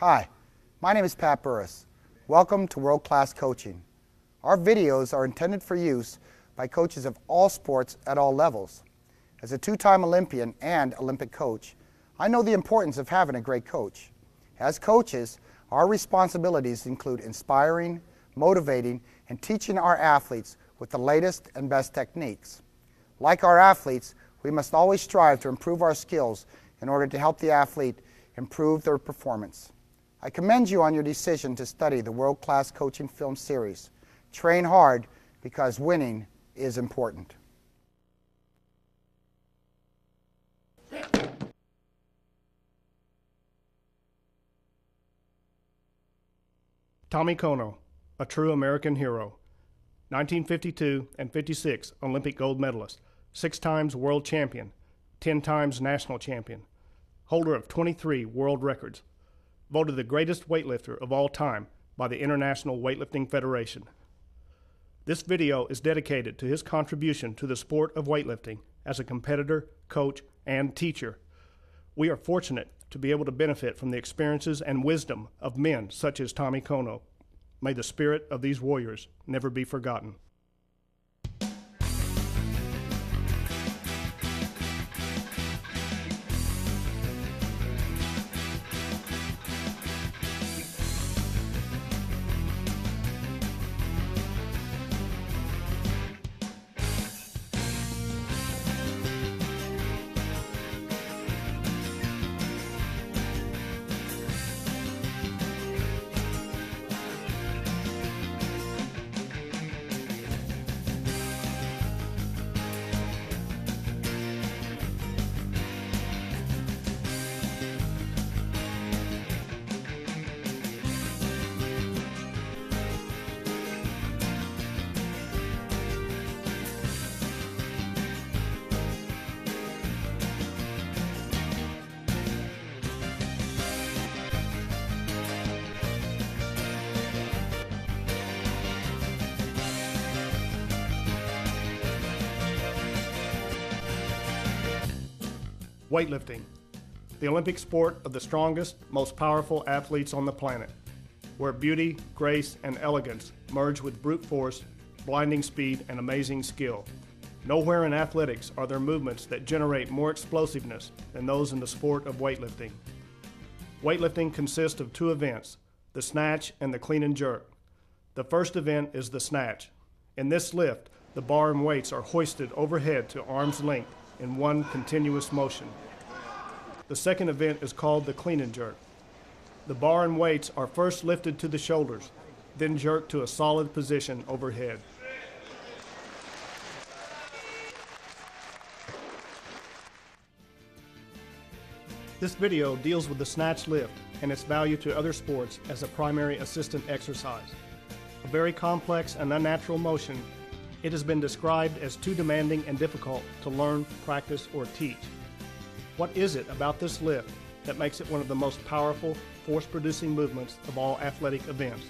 Hi, my name is Pat Burris. Welcome to World Class Coaching. Our videos are intended for use by coaches of all sports at all levels. As a two-time Olympian and Olympic coach, I know the importance of having a great coach. As coaches, our responsibilities include inspiring, motivating, and teaching our athletes with the latest and best techniques. Like our athletes, we must always strive to improve our skills in order to help the athlete improve their performance. I commend you on your decision to study the World Class Coaching film series. Train hard because winning is important. Tommy Kono, a true American hero. 1952 and 56 Olympic gold medalist, 6 times world champion, 10 times national champion, holder of 23 world records, voted the greatest weightlifter of all time by the International Weightlifting Federation. This video is dedicated to his contribution to the sport of weightlifting as a competitor, coach, and teacher. We are fortunate to be able to benefit from the experiences and wisdom of men such as Tommy Kono. May the spirit of these warriors never be forgotten. Weightlifting, the Olympic sport of the strongest, most powerful athletes on the planet, where beauty, grace, and elegance merge with brute force, blinding speed, and amazing skill. Nowhere in athletics are there movements that generate more explosiveness than those in the sport of weightlifting. Weightlifting consists of 2 events, the snatch and the clean and jerk. The first event is the snatch. In this lift, the bar and weights are hoisted overhead to arm's length in one continuous motion. The second event is called the clean and jerk. The bar and weights are first lifted to the shoulders, then jerked to a solid position overhead. This video deals with the snatch lift and its value to other sports as a primary assistant exercise. A very complex and unnatural motion, it has been described as too demanding and difficult to learn, practice, or teach. What is it about this lift that makes it one of the most powerful, force-producing movements of all athletic events?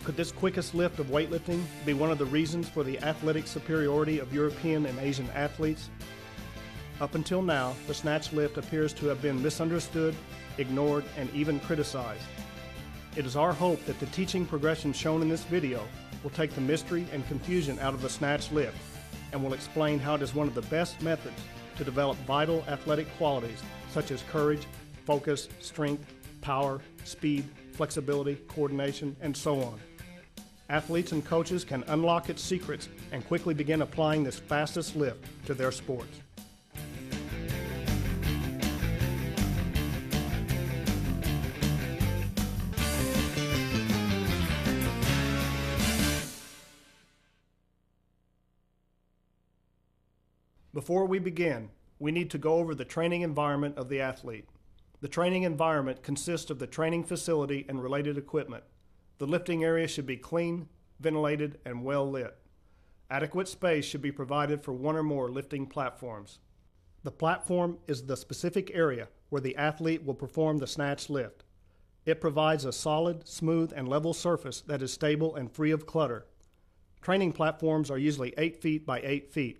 Could this quickest lift of weightlifting be one of the reasons for the athletic superiority of European and Asian athletes? Up until now, the snatch lift appears to have been misunderstood, ignored, and even criticized. It is our hope that the teaching progression shown in this video will take the mystery and confusion out of the snatch lift and will explain how it is one of the best methods to develop vital athletic qualities such as courage, focus, strength, power, speed, flexibility, coordination, and so on. Athletes and coaches can unlock its secrets and quickly begin applying this fastest lift to their sports. Before we begin, we need to go over the training environment of the athlete. The training environment consists of the training facility and related equipment. The lifting area should be clean, ventilated, and well lit. Adequate space should be provided for 1 or more lifting platforms. The platform is the specific area where the athlete will perform the snatch lift. It provides a solid, smooth, and level surface that is stable and free of clutter. Training platforms are usually 8 feet by 8 feet.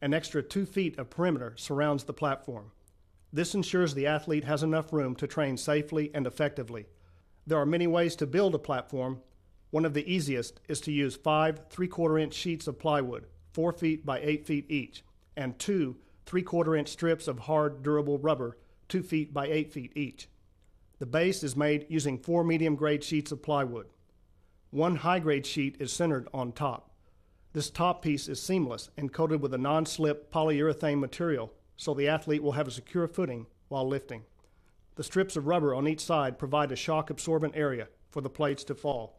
An extra 2 feet of perimeter surrounds the platform. This ensures the athlete has enough room to train safely and effectively. There are many ways to build a platform. One of the easiest is to use 5 3/4-inch sheets of plywood, 4 feet by 8 feet each, and 2 3/4-inch strips of hard, durable rubber, 2 feet by 8 feet each. The base is made using 4 medium-grade sheets of plywood. 1 high-grade sheet is centered on top. This top piece is seamless and coated with a non-slip polyurethane material, so the athlete will have a secure footing while lifting. The strips of rubber on each side provide a shock-absorbent area for the plates to fall.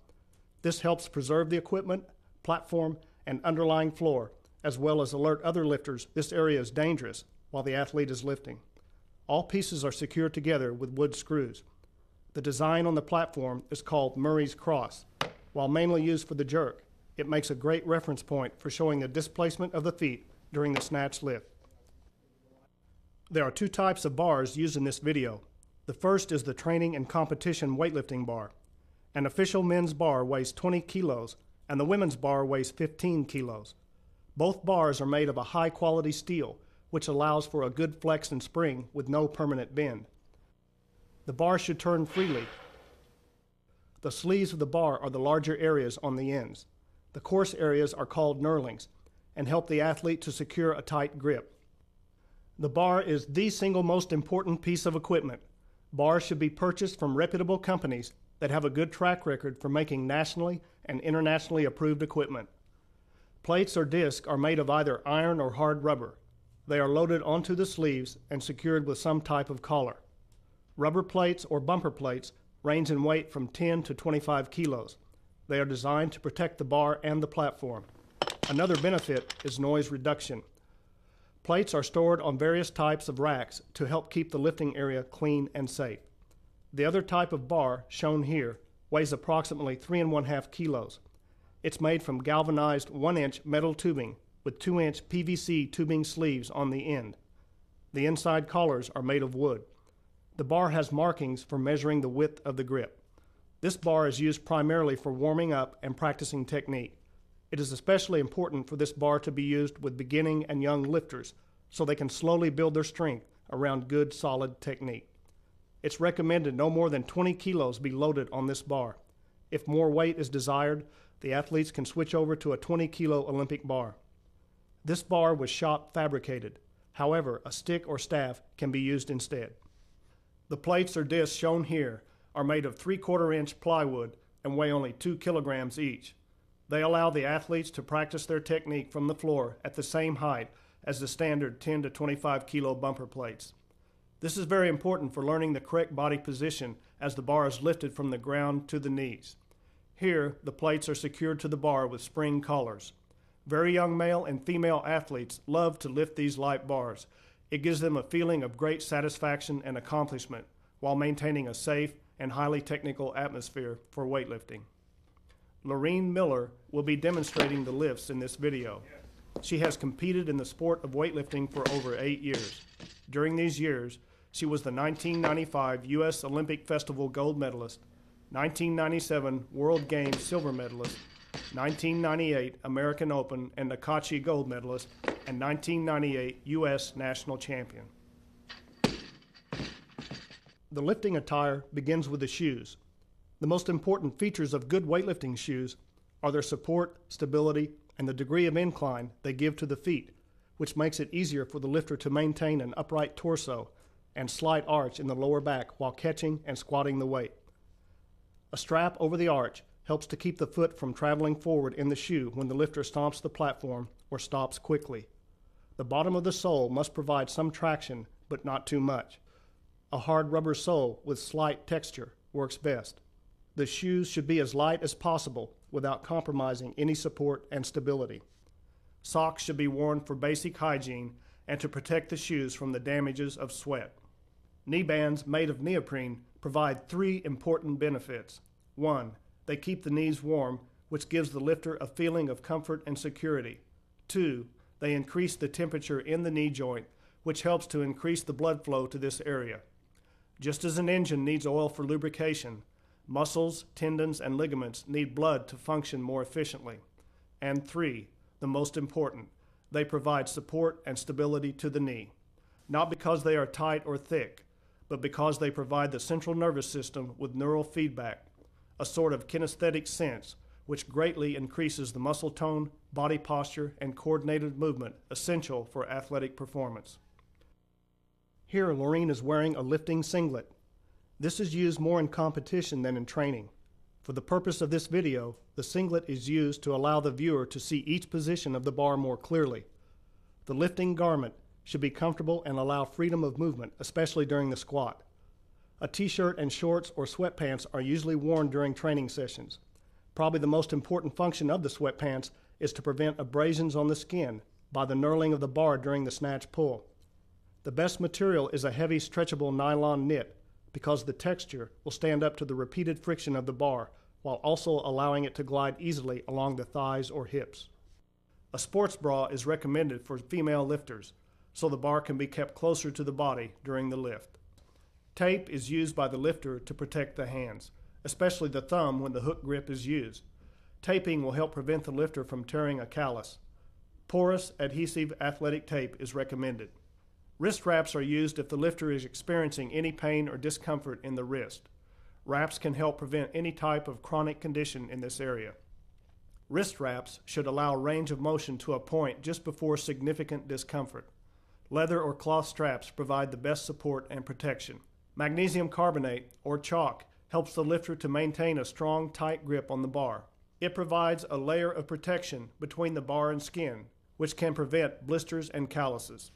This helps preserve the equipment, platform, and underlying floor, as well as alert other lifters this area is dangerous while the athlete is lifting. All pieces are secured together with wood screws. The design on the platform is called Murray's Cross. While mainly used for the jerk, it makes a great reference point for showing the displacement of the feet during the snatch lift. There are 2 types of bars used in this video. The first is the training and competition weightlifting bar. An official men's bar weighs 20 kilos and the women's bar weighs 15 kilos. Both bars are made of a high-quality steel, which allows for a good flex and spring with no permanent bend. The bar should turn freely. The sleeves of the bar are the larger areas on the ends. The coarse areas are called knurlings and help the athlete to secure a tight grip. The bar is the single most important piece of equipment. Bars should be purchased from reputable companies that have a good track record for making nationally and internationally approved equipment. Plates or discs are made of either iron or hard rubber. They are loaded onto the sleeves and secured with some type of collar. Rubber plates or bumper plates range in weight from 10 to 25 kilos. They are designed to protect the bar and the platform. Another benefit is noise reduction. Plates are stored on various types of racks to help keep the lifting area clean and safe. The other type of bar, shown here, weighs approximately 3½ kilos. It's made from galvanized 1-inch metal tubing with 2-inch PVC tubing sleeves on the end. The inside collars are made of wood. The bar has markings for measuring the width of the grip. This bar is used primarily for warming up and practicing technique. It is especially important for this bar to be used with beginning and young lifters so they can slowly build their strength around good, solid technique. It's recommended no more than 20 kilos be loaded on this bar. If more weight is desired, the athletes can switch over to a 20-kilo Olympic bar. This bar was shop fabricated. However, a stick or staff can be used instead. The plates or discs shown here are made of 3/4-inch plywood and weigh only 2 kilograms each. They allow the athletes to practice their technique from the floor at the same height as the standard 10 to 25 kilo bumper plates. This is very important for learning the correct body position as the bar is lifted from the ground to the knees. Here, the plates are secured to the bar with spring collars. Very young male and female athletes love to lift these light bars. It gives them a feeling of great satisfaction and accomplishment while maintaining a safe and highly technical atmosphere for weightlifting. Lorene Miller will be demonstrating the lifts in this video. She has competed in the sport of weightlifting for over 8 years. During these years, she was the 1995 U.S. Olympic Festival gold medalist, 1997 World Games silver medalist, 1998 American Open and Nakachi gold medalist, and 1998 U.S. national champion. The lifting attire begins with the shoes. The most important features of good weightlifting shoes are their support, stability, and the degree of incline they give to the feet, which makes it easier for the lifter to maintain an upright torso and slight arch in the lower back while catching and squatting the weight. A strap over the arch helps to keep the foot from traveling forward in the shoe when the lifter stomps the platform or stops quickly. The bottom of the sole must provide some traction, but not too much. A hard rubber sole with slight texture works best. The shoes should be as light as possible without compromising any support and stability. Socks should be worn for basic hygiene and to protect the shoes from the damages of sweat. Knee bands made of neoprene provide 3 important benefits. 1, they keep the knees warm, which gives the lifter a feeling of comfort and security. 2, they increase the temperature in the knee joint, which helps to increase the blood flow to this area. Just as an engine needs oil for lubrication, muscles, tendons, and ligaments need blood to function more efficiently. And 3, the most important, they provide support and stability to the knee. not because they are tight or thick, but because they provide the central nervous system with neural feedback, a sort of kinesthetic sense, which greatly increases the muscle tone, body posture, and coordinated movement essential for athletic performance. Here, Laureen is wearing a lifting singlet. This is used more in competition than in training. For the purpose of this video, the singlet is used to allow the viewer to see each position of the bar more clearly. The lifting garment should be comfortable and allow freedom of movement, especially during the squat. A t-shirt and shorts or sweatpants are usually worn during training sessions. Probably the most important function of the sweatpants is to prevent abrasions on the skin by the knurling of the bar during the snatch pull. The best material is a heavy stretchable nylon knit because the texture will stand up to the repeated friction of the bar while also allowing it to glide easily along the thighs or hips. A sports bra is recommended for female lifters, so the bar can be kept closer to the body during the lift. Tape is used by the lifter to protect the hands, especially the thumb when the hook grip is used. Taping will help prevent the lifter from tearing a callus. Porous, adhesive athletic tape is recommended. Wrist wraps are used if the lifter is experiencing any pain or discomfort in the wrist. Wraps can help prevent any type of chronic condition in this area. Wrist wraps should allow range of motion to a point just before significant discomfort. Leather or cloth straps provide the best support and protection. Magnesium carbonate, or chalk, helps the lifter to maintain a strong, tight grip on the bar. It provides a layer of protection between the bar and skin, which can prevent blisters and calluses.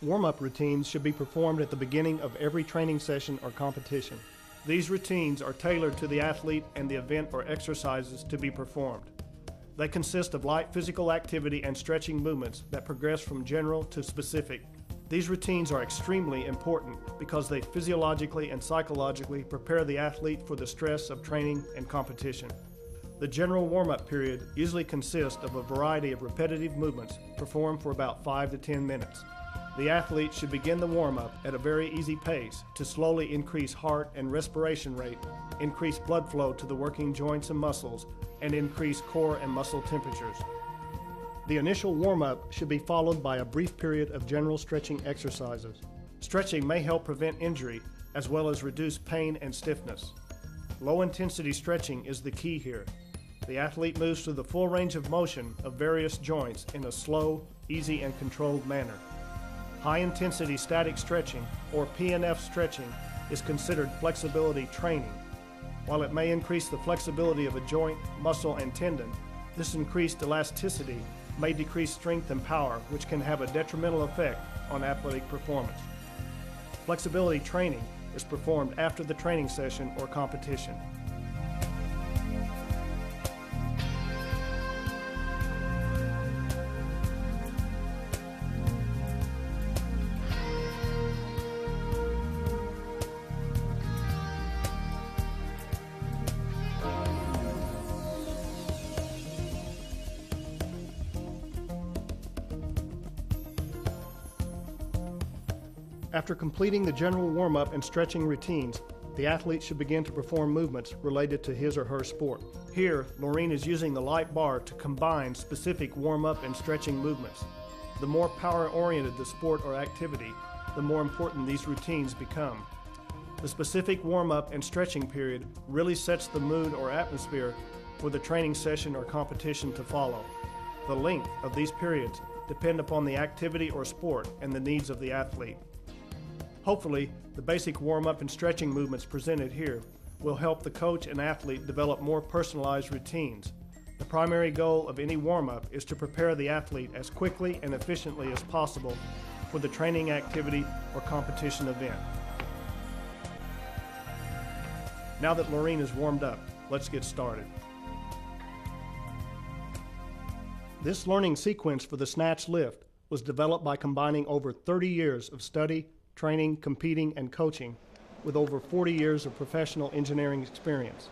Warm-up routines should be performed at the beginning of every training session or competition. These routines are tailored to the athlete and the event or exercises to be performed. They consist of light physical activity and stretching movements that progress from general to specific. These routines are extremely important because they physiologically and psychologically prepare the athlete for the stress of training and competition. The general warm-up period usually consists of a variety of repetitive movements performed for about 5 to 10 minutes. The athlete should begin the warm-up at a very easy pace to slowly increase heart and respiration rate, increase blood flow to the working joints and muscles, and increase core and muscle temperatures. The initial warm-up should be followed by a brief period of general stretching exercises. Stretching may help prevent injury as well as reduce pain and stiffness. Low-intensity stretching is the key here. The athlete moves through the full range of motion of various joints in a slow, easy, and controlled manner. High-intensity static stretching, or PNF stretching, is considered flexibility training. While it may increase the flexibility of a joint, muscle, and tendon, this increased elasticity may decrease strength and power, which can have a detrimental effect on athletic performance. Flexibility training is performed after the training session or competition. After completing the general warm-up and stretching routines, the athlete should begin to perform movements related to his or her sport. Here, Laureen is using the light bar to combine specific warm-up and stretching movements. The more power-oriented the sport or activity, the more important these routines become. The specific warm-up and stretching period really sets the mood or atmosphere for the training session or competition to follow. The length of these periods depend upon the activity or sport and the needs of the athlete. Hopefully, the basic warm-up and stretching movements presented here will help the coach and athlete develop more personalized routines. The primary goal of any warm-up is to prepare the athlete as quickly and efficiently as possible for the training activity or competition event. Now that Laureen is warmed up, let's get started. This learning sequence for the snatch lift was developed by combining over 30 years of study, training, competing, and coaching with over 40 years of professional engineering experience.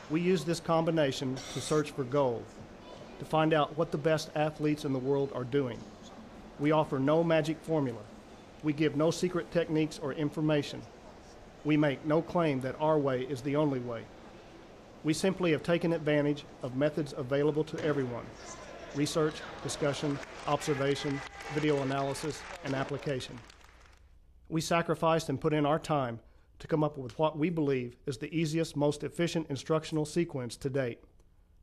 We use this combination to search for gold, to find out what the best athletes in the world are doing. We offer no magic formula. We give no secret techniques or information. We make no claim that our way is the only way. We simply have taken advantage of methods available to everyone. research, discussion, observation, video analysis, and application. We sacrificed and put in our time to come up with what we believe is the easiest, most efficient instructional sequence to date.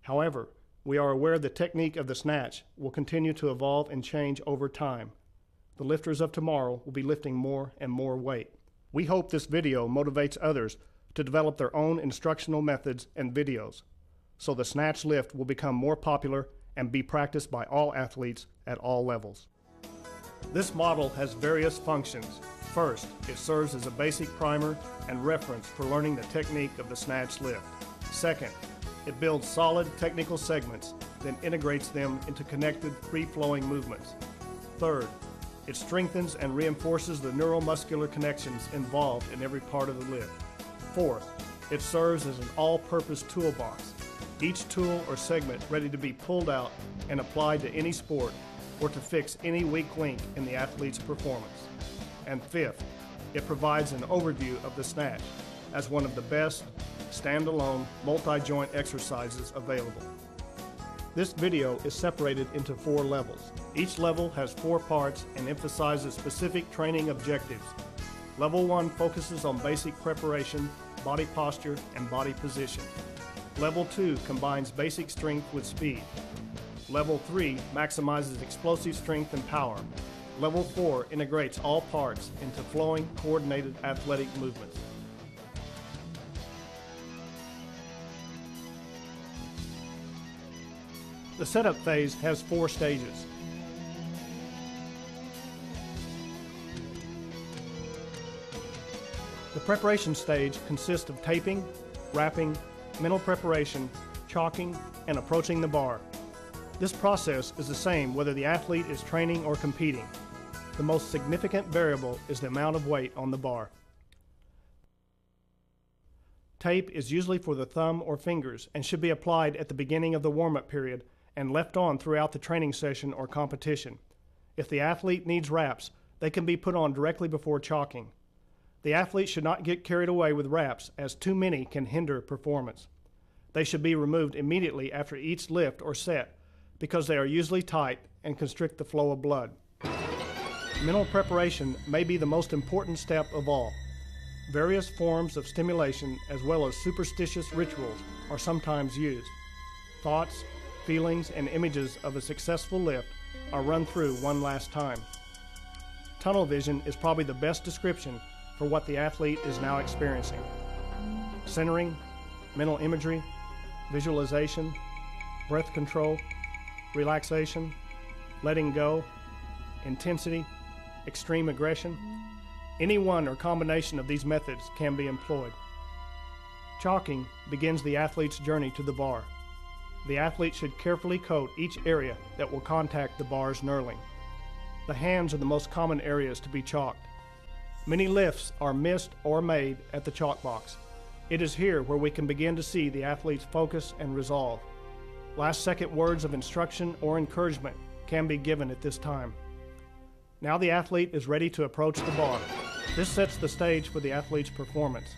However, we are aware the technique of the snatch will continue to evolve and change over time. The lifters of tomorrow will be lifting more and more weight. We hope this video motivates others to develop their own instructional methods and videos, so the snatch lift will become more popular and be practiced by all athletes at all levels. This model has various functions. First, it serves as a basic primer and reference for learning the technique of the snatch lift. Second, it builds solid technical segments, then integrates them into connected, free-flowing movements. Third, it strengthens and reinforces the neuromuscular connections involved in every part of the lift. Fourth, it serves as an all-purpose toolbox, each tool or segment ready to be pulled out and applied to any sport or to fix any weak link in the athlete's performance. And fifth, it provides an overview of the snatch as one of the best standalone multi-joint exercises available. This video is separated into 4 levels. Each level has 4 parts and emphasizes specific training objectives. Level 1 focuses on basic preparation, body posture, and body position. Level 2 combines basic strength with speed. Level 3 maximizes explosive strength and power. Level 4 integrates all parts into flowing, coordinated athletic movements. The setup phase has 4 stages. The preparation stage consists of taping, wrapping, mental preparation, chalking, and approaching the bar. This process is the same whether the athlete is training or competing. The most significant variable is the amount of weight on the bar. Tape is usually for the thumb or fingers and should be applied at the beginning of the warm-up period and left on throughout the training session or competition. If the athlete needs wraps, they can be put on directly before chalking. The athlete should not get carried away with wraps, as too many can hinder performance. They should be removed immediately after each lift or set because they are usually tight and constrict the flow of blood. Mental preparation may be the most important step of all. Various forms of stimulation as well as superstitious rituals are sometimes used. Thoughts, feelings, and images of a successful lift are run through one last time. Tunnel vision is probably the best description for what the athlete is now experiencing. Centering, mental imagery, visualization, breath control, relaxation, letting go, intensity, extreme aggression. Any one or combination of these methods can be employed. Chalking begins the athlete's journey to the bar. The athlete should carefully coat each area that will contact the bar's knurling. The hands are the most common areas to be chalked. Many lifts are missed or made at the chalk box. It is here where we can begin to see the athlete's focus and resolve. Last-second words of instruction or encouragement can be given at this time. Now the athlete is ready to approach the bar. This sets the stage for the athlete's performance.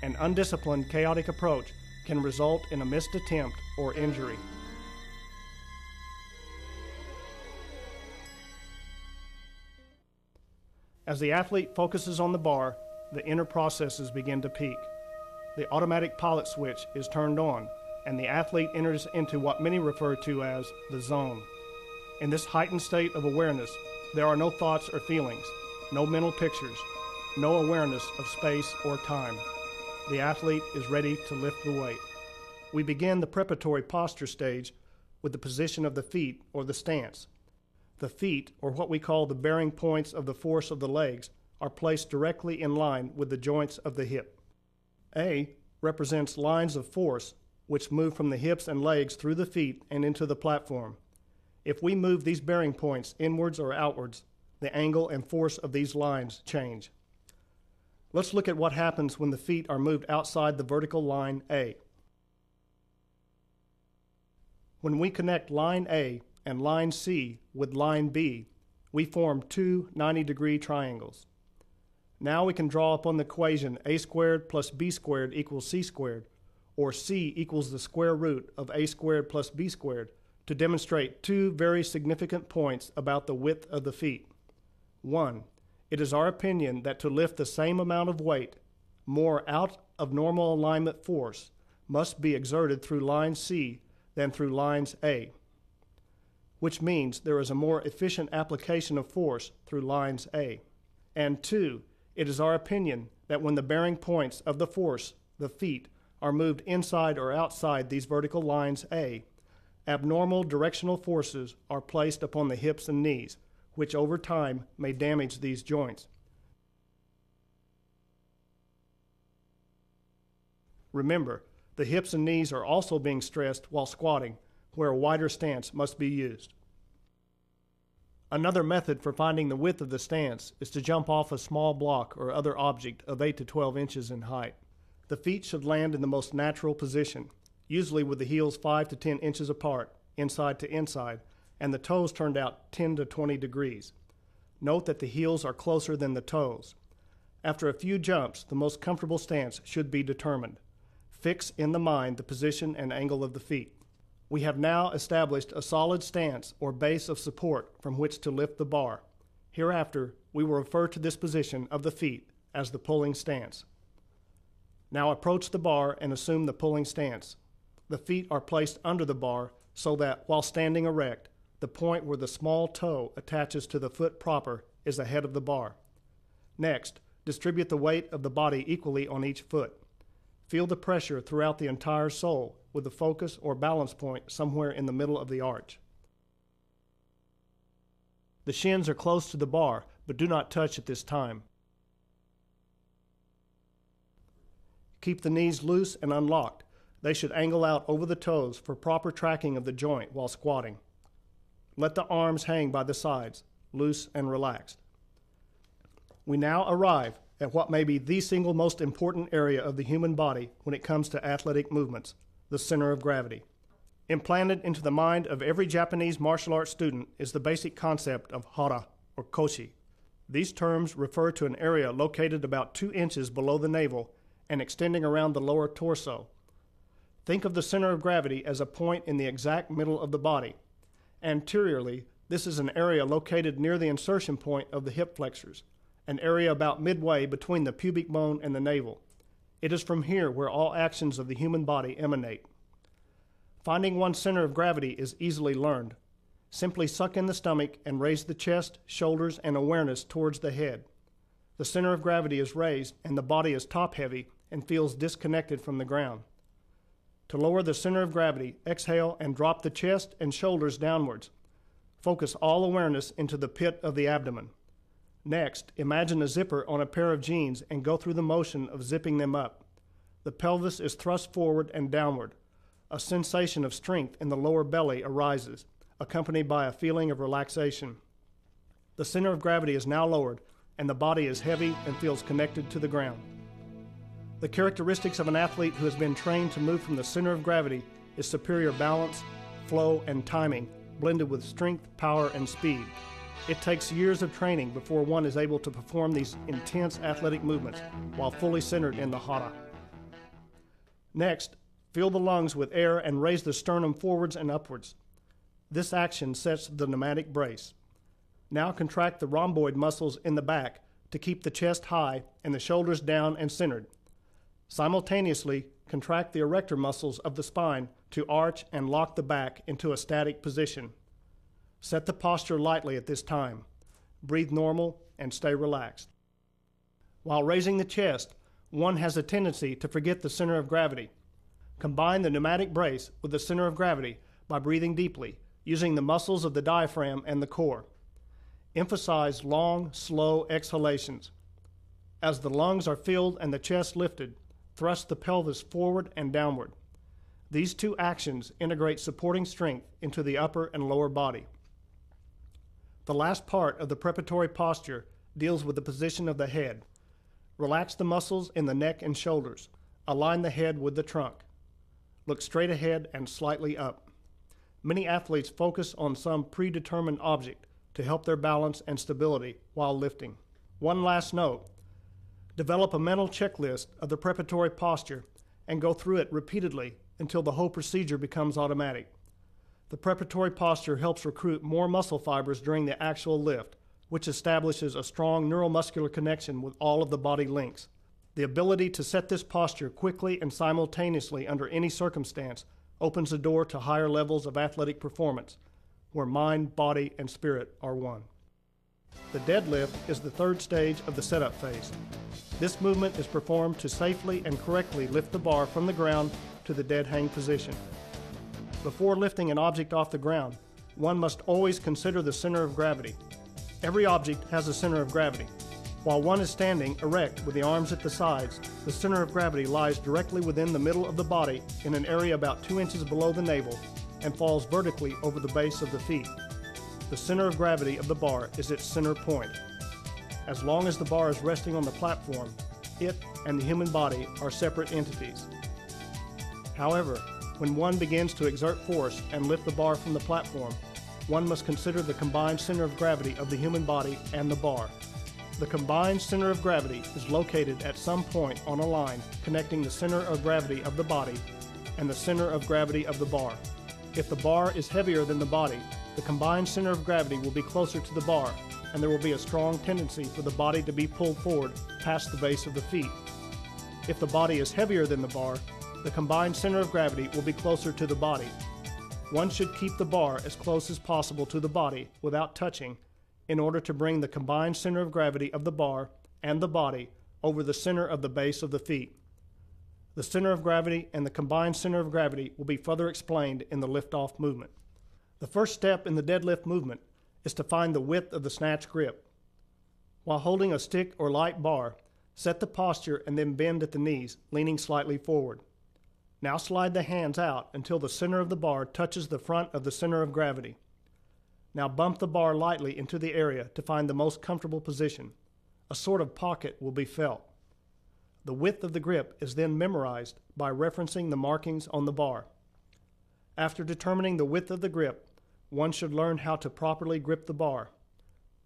An undisciplined, chaotic approach can result in a missed attempt or injury. As the athlete focuses on the bar, the inner processes begin to peak. The automatic pilot switch is turned on, and the athlete enters into what many refer to as the zone. In this heightened state of awareness, there are no thoughts or feelings, no mental pictures, no awareness of space or time. The athlete is ready to lift the weight. We begin the preparatory posture stage with the position of the feet or the stance. The feet, or what we call the bearing points of the force of the legs, are placed directly in line with the joints of the hip. A represents lines of force which move from the hips and legs through the feet and into the platform. If we move these bearing points inwards or outwards, the angle and force of these lines change. Let's look at what happens when the feet are moved outside the vertical line A. When we connect line A and line C with line B, we form two 90-degree triangles. Now we can draw upon the equation a squared plus b squared equals c squared, or c equals the square root of a squared plus b squared, to demonstrate two very significant points about the width of the feet. One, it is our opinion that to lift the same amount of weight, more out of normal alignment force must be exerted through line C than through lines A, which means there is a more efficient application of force through lines A. And two, it is our opinion that when the bearing points of the force, the feet, are moved inside or outside these vertical lines A, abnormal directional forces are placed upon the hips and knees, which over time may damage these joints. Remember, the hips and knees are also being stressed while squatting, where a wider stance must be used. Another method for finding the width of the stance is to jump off a small block or other object of 8 to 12 inches in height. The feet should land in the most natural position, usually with the heels 5 to 10 inches apart, inside to inside, and the toes turned out 10 to 20 degrees. Note that the heels are closer than the toes. After a few jumps, the most comfortable stance should be determined. Fix in the mind the position and angle of the feet. We have now established a solid stance or base of support from which to lift the bar. Hereafter, we will refer to this position of the feet as the pulling stance. Now approach the bar and assume the pulling stance. The feet are placed under the bar so that, while standing erect, the point where the small toe attaches to the foot proper is ahead of the bar. Next, distribute the weight of the body equally on each foot. Feel the pressure throughout the entire sole with the focus or balance point somewhere in the middle of the arch. The shins are close to the bar, but do not touch at this time. Keep the knees loose and unlocked. They should angle out over the toes for proper tracking of the joint while squatting. Let the arms hang by the sides, loose and relaxed. We now arrive at what may be the single most important area of the human body when it comes to athletic movements, the center of gravity. Implanted into the mind of every Japanese martial arts student is the basic concept of hara, or koshi. These terms refer to an area located about 2 inches below the navel and extending around the lower torso. Think of the center of gravity as a point in the exact middle of the body. Anteriorly, this is an area located near the insertion point of the hip flexors, an area about midway between the pubic bone and the navel. It is from here where all actions of the human body emanate. Finding one's center of gravity is easily learned. Simply suck in the stomach and raise the chest, shoulders, and awareness towards the head. The center of gravity is raised and the body is top-heavy and feels disconnected from the ground. To lower the center of gravity, exhale and drop the chest and shoulders downwards. Focus all awareness into the pit of the abdomen. Next, imagine a zipper on a pair of jeans and go through the motion of zipping them up. The pelvis is thrust forward and downward. A sensation of strength in the lower belly arises, accompanied by a feeling of relaxation. The center of gravity is now lowered, and the body is heavy and feels connected to the ground. The characteristics of an athlete who has been trained to move from the center of gravity is superior balance, flow, and timing, blended with strength, power, and speed. It takes years of training before one is able to perform these intense athletic movements while fully centered in the hara. Next, fill the lungs with air and raise the sternum forwards and upwards. This action sets the pneumatic brace. Now contract the rhomboid muscles in the back to keep the chest high and the shoulders down and centered. Simultaneously, contract the erector muscles of the spine to arch and lock the back into a static position. Set the posture lightly at this time. Breathe normal and stay relaxed. While raising the chest, one has a tendency to forget the center of gravity. Combine the pneumatic brace with the center of gravity by breathing deeply, using the muscles of the diaphragm and the core. Emphasize long, slow exhalations. As the lungs are filled and the chest lifted, thrust the pelvis forward and downward. These two actions integrate supporting strength into the upper and lower body. The last part of the preparatory posture deals with the position of the head. Relax the muscles in the neck and shoulders. Align the head with the trunk. Look straight ahead and slightly up. Many athletes focus on some predetermined object to help their balance and stability while lifting. One last note. Develop a mental checklist of the preparatory posture and go through it repeatedly until the whole procedure becomes automatic. The preparatory posture helps recruit more muscle fibers during the actual lift, which establishes a strong neuromuscular connection with all of the body links. The ability to set this posture quickly and simultaneously under any circumstance opens the door to higher levels of athletic performance, where mind, body, and spirit are one. The deadlift is the third stage of the setup phase. This movement is performed to safely and correctly lift the bar from the ground to the dead hang position. Before lifting an object off the ground, one must always consider the center of gravity. Every object has a center of gravity. While one is standing erect with the arms at the sides, the center of gravity lies directly within the middle of the body in an area about 2 inches below the navel and falls vertically over the base of the feet. The center of gravity of the bar is its center point. As long as the bar is resting on the platform, it and the human body are separate entities. However, when one begins to exert force and lift the bar from the platform, one must consider the combined center of gravity of the human body and the bar. The combined center of gravity is located at some point on a line connecting the center of gravity of the body and the center of gravity of the bar. If the bar is heavier than the body, the combined center of gravity will be closer to the bar, and there will be a strong tendency for the body to be pulled forward past the base of the feet. If the body is heavier than the bar, the combined center of gravity will be closer to the body. One should keep the bar as close as possible to the body without touching in order to bring the combined center of gravity of the bar and the body over the center of the base of the feet. The center of gravity and the combined center of gravity will be further explained in the lift-off movement. The first step in the deadlift movement is to find the width of the snatch grip. While holding a stick or light bar, set the posture and then bend at the knees, leaning slightly forward. Now slide the hands out until the center of the bar touches the front of the center of gravity. Now bump the bar lightly into the area to find the most comfortable position. A sort of pocket will be felt. The width of the grip is then memorized by referencing the markings on the bar. After determining the width of the grip, one should learn how to properly grip the bar.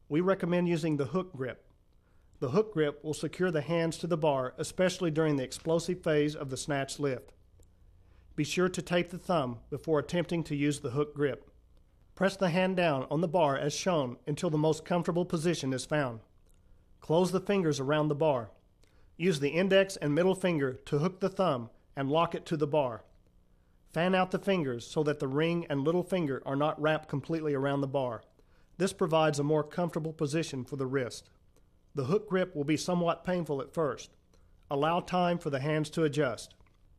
We recommend using the hook grip. The hook grip will secure the hands to the bar, especially during the explosive phase of the snatch lift. Be sure to tape the thumb before attempting to use the hook grip. Press the hand down on the bar as shown until the most comfortable position is found. Close the fingers around the bar. Use the index and middle finger to hook the thumb and lock it to the bar. Fan out the fingers so that the ring and little finger are not wrapped completely around the bar. This provides a more comfortable position for the wrist. The hook grip will be somewhat painful at first. Allow time for the hands to adjust.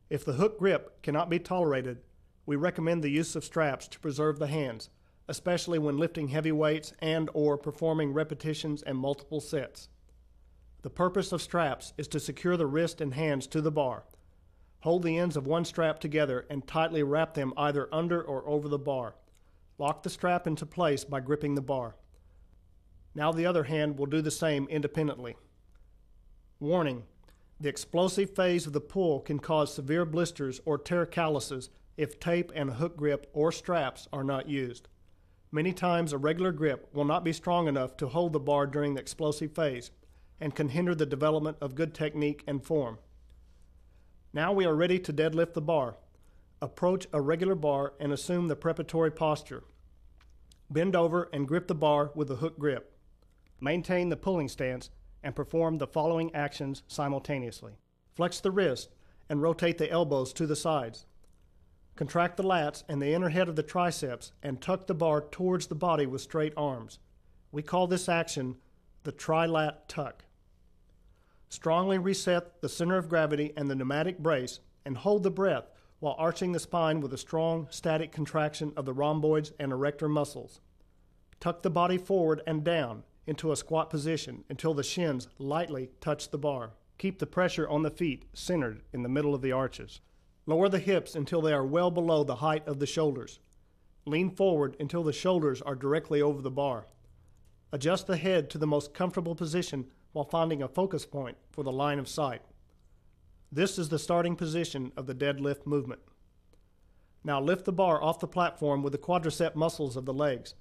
If the hook grip cannot be tolerated, we recommend the use of straps to preserve the hands, especially when lifting heavy weights and/or performing repetitions and multiple sets. The purpose of straps is to secure the wrist and hands to the bar. Hold the ends of one strap together and tightly wrap them either under or over the bar. Lock the strap into place by gripping the bar. Now the other hand will do the same independently. Warning: the explosive phase of the pull can cause severe blisters or tear calluses if tape and a hook grip or straps are not used. Many times a regular grip will not be strong enough to hold the bar during the explosive phase and can hinder the development of good technique and form. Now we are ready to deadlift the bar. Approach a regular bar and assume the preparatory posture. Bend over and grip the bar with the hook grip. Maintain the pulling stance and perform the following actions simultaneously. Flex the wrist and rotate the elbows to the sides. Contract the lats and the inner head of the triceps and tuck the bar towards the body with straight arms. We call this action the tri-lat tuck. Strongly reset the center of gravity and the pneumatic brace and hold the breath while arching the spine with a strong static contraction of the rhomboids and erector muscles. Tuck the body forward and down into a squat position until the shins lightly touch the bar. Keep the pressure on the feet centered in the middle of the arches. Lower the hips until they are well below the height of the shoulders. Lean forward until the shoulders are directly over the bar. Adjust the head to the most comfortable position while finding a focus point for the line of sight. This is the starting position of the deadlift movement. Now lift the bar off the platform with the quadricep muscles of the legs.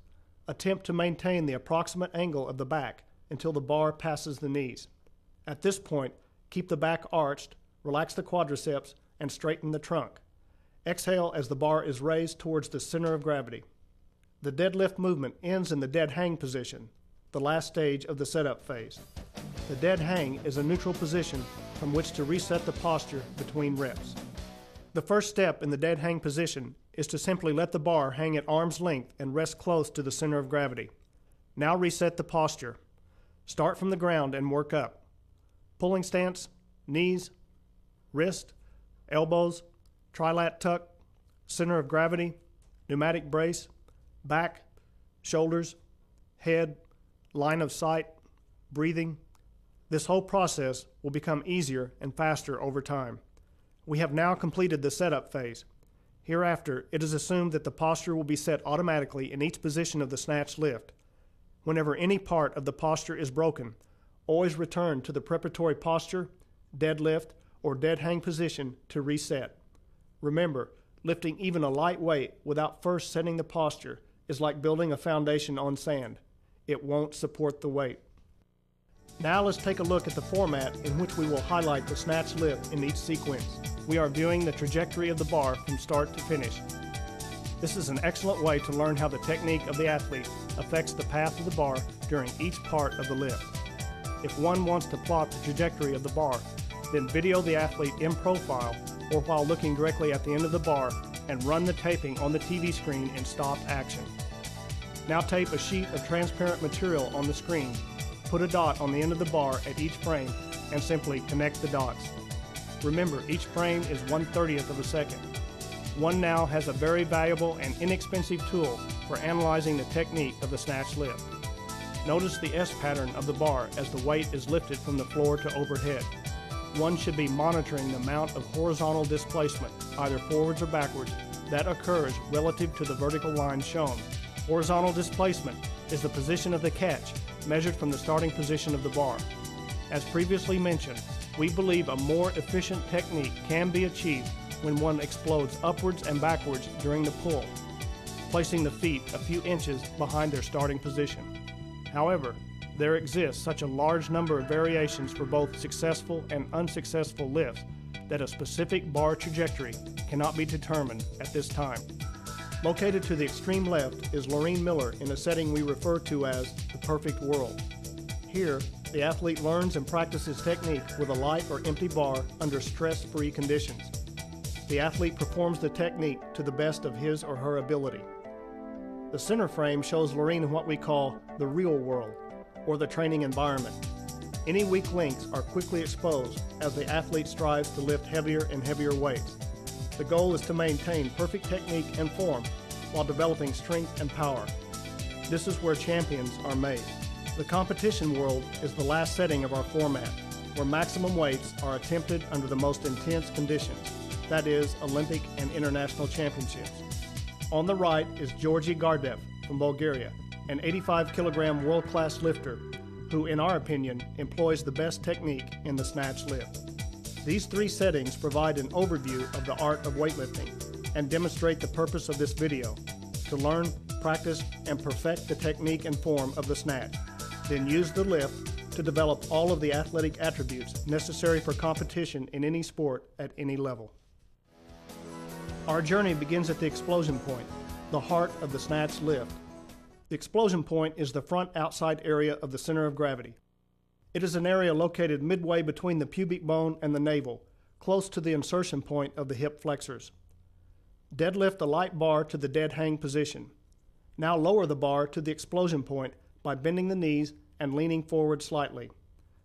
Attempt to maintain the approximate angle of the back until the bar passes the knees. At this point, keep the back arched, relax the quadriceps, and straighten the trunk. Exhale as the bar is raised towards the center of gravity. The deadlift movement ends in the dead hang position, the last stage of the setup phase. The dead hang is a neutral position from which to reset the posture between reps. The first step in the dead hang position is to simply let the bar hang at arm's length and rest close to the center of gravity. Now reset the posture. Start from the ground and work up. Pulling stance, knees, wrist, elbows, trilat tuck, center of gravity, pneumatic brace, back, shoulders, head, line of sight, breathing. This whole process will become easier and faster over time. We have now completed the setup phase. Hereafter, it is assumed that the posture will be set automatically in each position of the snatch lift. Whenever any part of the posture is broken, always return to the preparatory posture, deadlift, or dead hang position to reset. Remember, lifting even a light weight without first setting the posture is like building a foundation on sand. It won't support the weight. Now let's take a look at the format in which we will highlight the snatch lift in each sequence. We are viewing the trajectory of the bar from start to finish. This is an excellent way to learn how the technique of the athlete affects the path of the bar during each part of the lift. If one wants to plot the trajectory of the bar, then video the athlete in profile or while looking directly at the end of the bar and run the taping on the TV screen in stop action. Now tape a sheet of transparent material on the screen, put a dot on the end of the bar at each frame, and simply connect the dots. Remember, each frame is 1/30th of a second. One now has a very valuable and inexpensive tool for analyzing the technique of the snatch lift. Notice the S pattern of the bar as the weight is lifted from the floor to overhead. One should be monitoring the amount of horizontal displacement, either forwards or backwards, that occurs relative to the vertical line shown. Horizontal displacement is the position of the catch measured from the starting position of the bar. As previously mentioned, we believe a more efficient technique can be achieved when one explodes upwards and backwards during the pull, placing the feet a few inches behind their starting position. However, there exists such a large number of variations for both successful and unsuccessful lifts that a specific bar trajectory cannot be determined at this time. Located to the extreme left is Lorene Miller in a setting we refer to as the perfect world. Here, the athlete learns and practices technique with a light or empty bar under stress-free conditions. The athlete performs the technique to the best of his or her ability. The center frame shows Lorene in what we call the real world, or the training environment. Any weak links are quickly exposed as the athlete strives to lift heavier and heavier weights. The goal is to maintain perfect technique and form while developing strength and power. This is where champions are made. The competition world is the last setting of our format, where maximum weights are attempted under the most intense conditions, that is, Olympic and international championships. On the right is Georgi Gardev from Bulgaria, an 85-kilogram world-class lifter who, in our opinion, employs the best technique in the snatch lift. These three settings provide an overview of the art of weightlifting and demonstrate the purpose of this video: to learn, practice, and perfect the technique and form of the snatch, then use the lift to develop all of the athletic attributes necessary for competition in any sport at any level. Our journey begins at the explosion point, the heart of the snatch lift. The explosion point is the front outside area of the center of gravity. It is an area located midway between the pubic bone and the navel, close to the insertion point of the hip flexors. Deadlift the light bar to the dead hang position. Now lower the bar to the explosion point by bending the knees and leaning forward slightly.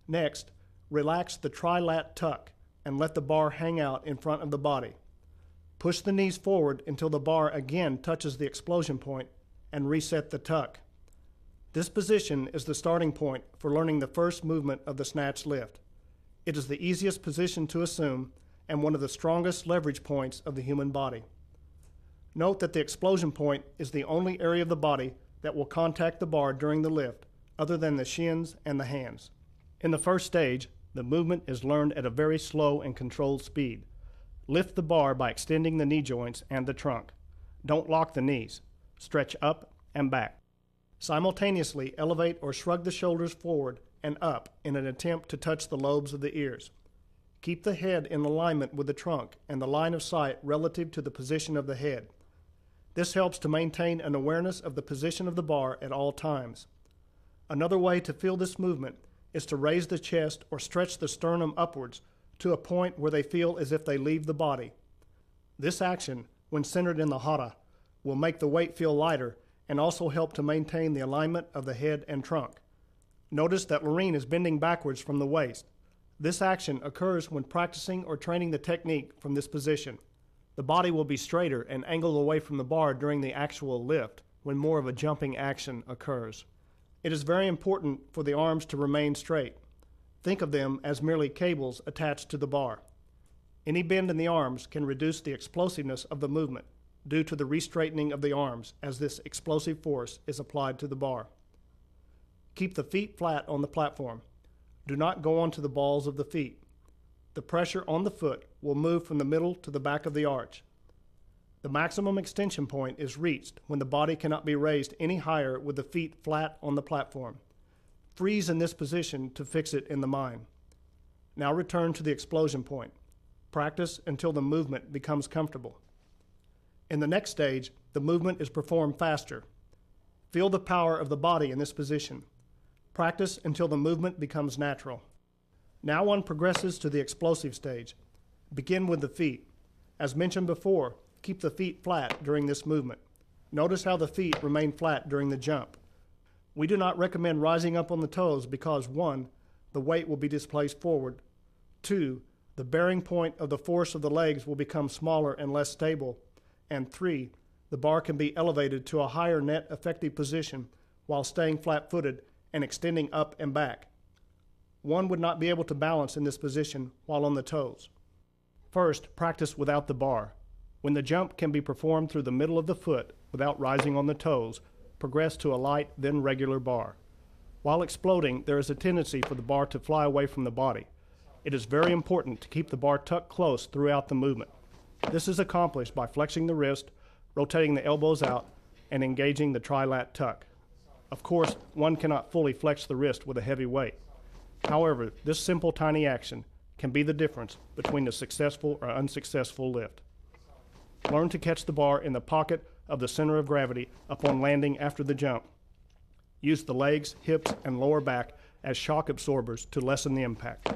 Next, relax the trilat tuck and let the bar hang out in front of the body. Push the knees forward until the bar again touches the explosion point and reset the tuck. This position is the starting point for learning the first movement of the snatch lift. It is the easiest position to assume and one of the strongest leverage points of the human body. Note that the explosion point is the only area of the body that will contact the bar during the lift, other than the shins and the hands. In the first stage, the movement is learned at a very slow and controlled speed. Lift the bar by extending the knee joints and the trunk. Don't lock the knees. Stretch up and back. Simultaneously elevate or shrug the shoulders forward and up in an attempt to touch the lobes of the ears. Keep the head in alignment with the trunk and the line of sight relative to the position of the head. This helps to maintain an awareness of the position of the bar at all times. Another way to feel this movement is to raise the chest or stretch the sternum upwards to a point where they feel as if they leave the body. This action, when centered in the hara, will make the weight feel lighter and also help to maintain the alignment of the head and trunk. Notice that Lorene is bending backwards from the waist. This action occurs when practicing or training the technique from this position. The body will be straighter and angled away from the bar during the actual lift, when more of a jumping action occurs. It is very important for the arms to remain straight. Think of them as merely cables attached to the bar. Any bend in the arms can reduce the explosiveness of the movement due to the restraightening of the arms as this explosive force is applied to the bar. Keep the feet flat on the platform. Do not go onto the balls of the feet. The pressure on the foot will move from the middle to the back of the arch. The maximum extension point is reached when the body cannot be raised any higher with the feet flat on the platform. Freeze in this position to fix it in the mind. Now return to the explosion point. Practice until the movement becomes comfortable. In the next stage, the movement is performed faster. Feel the power of the body in this position. Practice until the movement becomes natural. Now one progresses to the explosive stage. Begin with the feet. As mentioned before, keep the feet flat during this movement. Notice how the feet remain flat during the jump. We do not recommend rising up on the toes because 1, the weight will be displaced forward. 2, the bearing point of the force of the legs will become smaller and less stable. And 3, the bar can be elevated to a higher net effective position while staying flat-footed and extending up and back. One would not be able to balance in this position while on the toes. First, practice without the bar. When the jump can be performed through the middle of the foot without rising on the toes, progress to a light, then regular bar. While exploding, there is a tendency for the bar to fly away from the body. It is very important to keep the bar tucked close throughout the movement. This is accomplished by flexing the wrist, rotating the elbows out, and engaging the trilat tuck. Of course, one cannot fully flex the wrist with a heavy weight. However, this simple tiny action can be the difference between a successful or unsuccessful lift. Learn to catch the bar in the pocket of the center of gravity upon landing after the jump. Use the legs, hips, and lower back as shock absorbers to lessen the impact.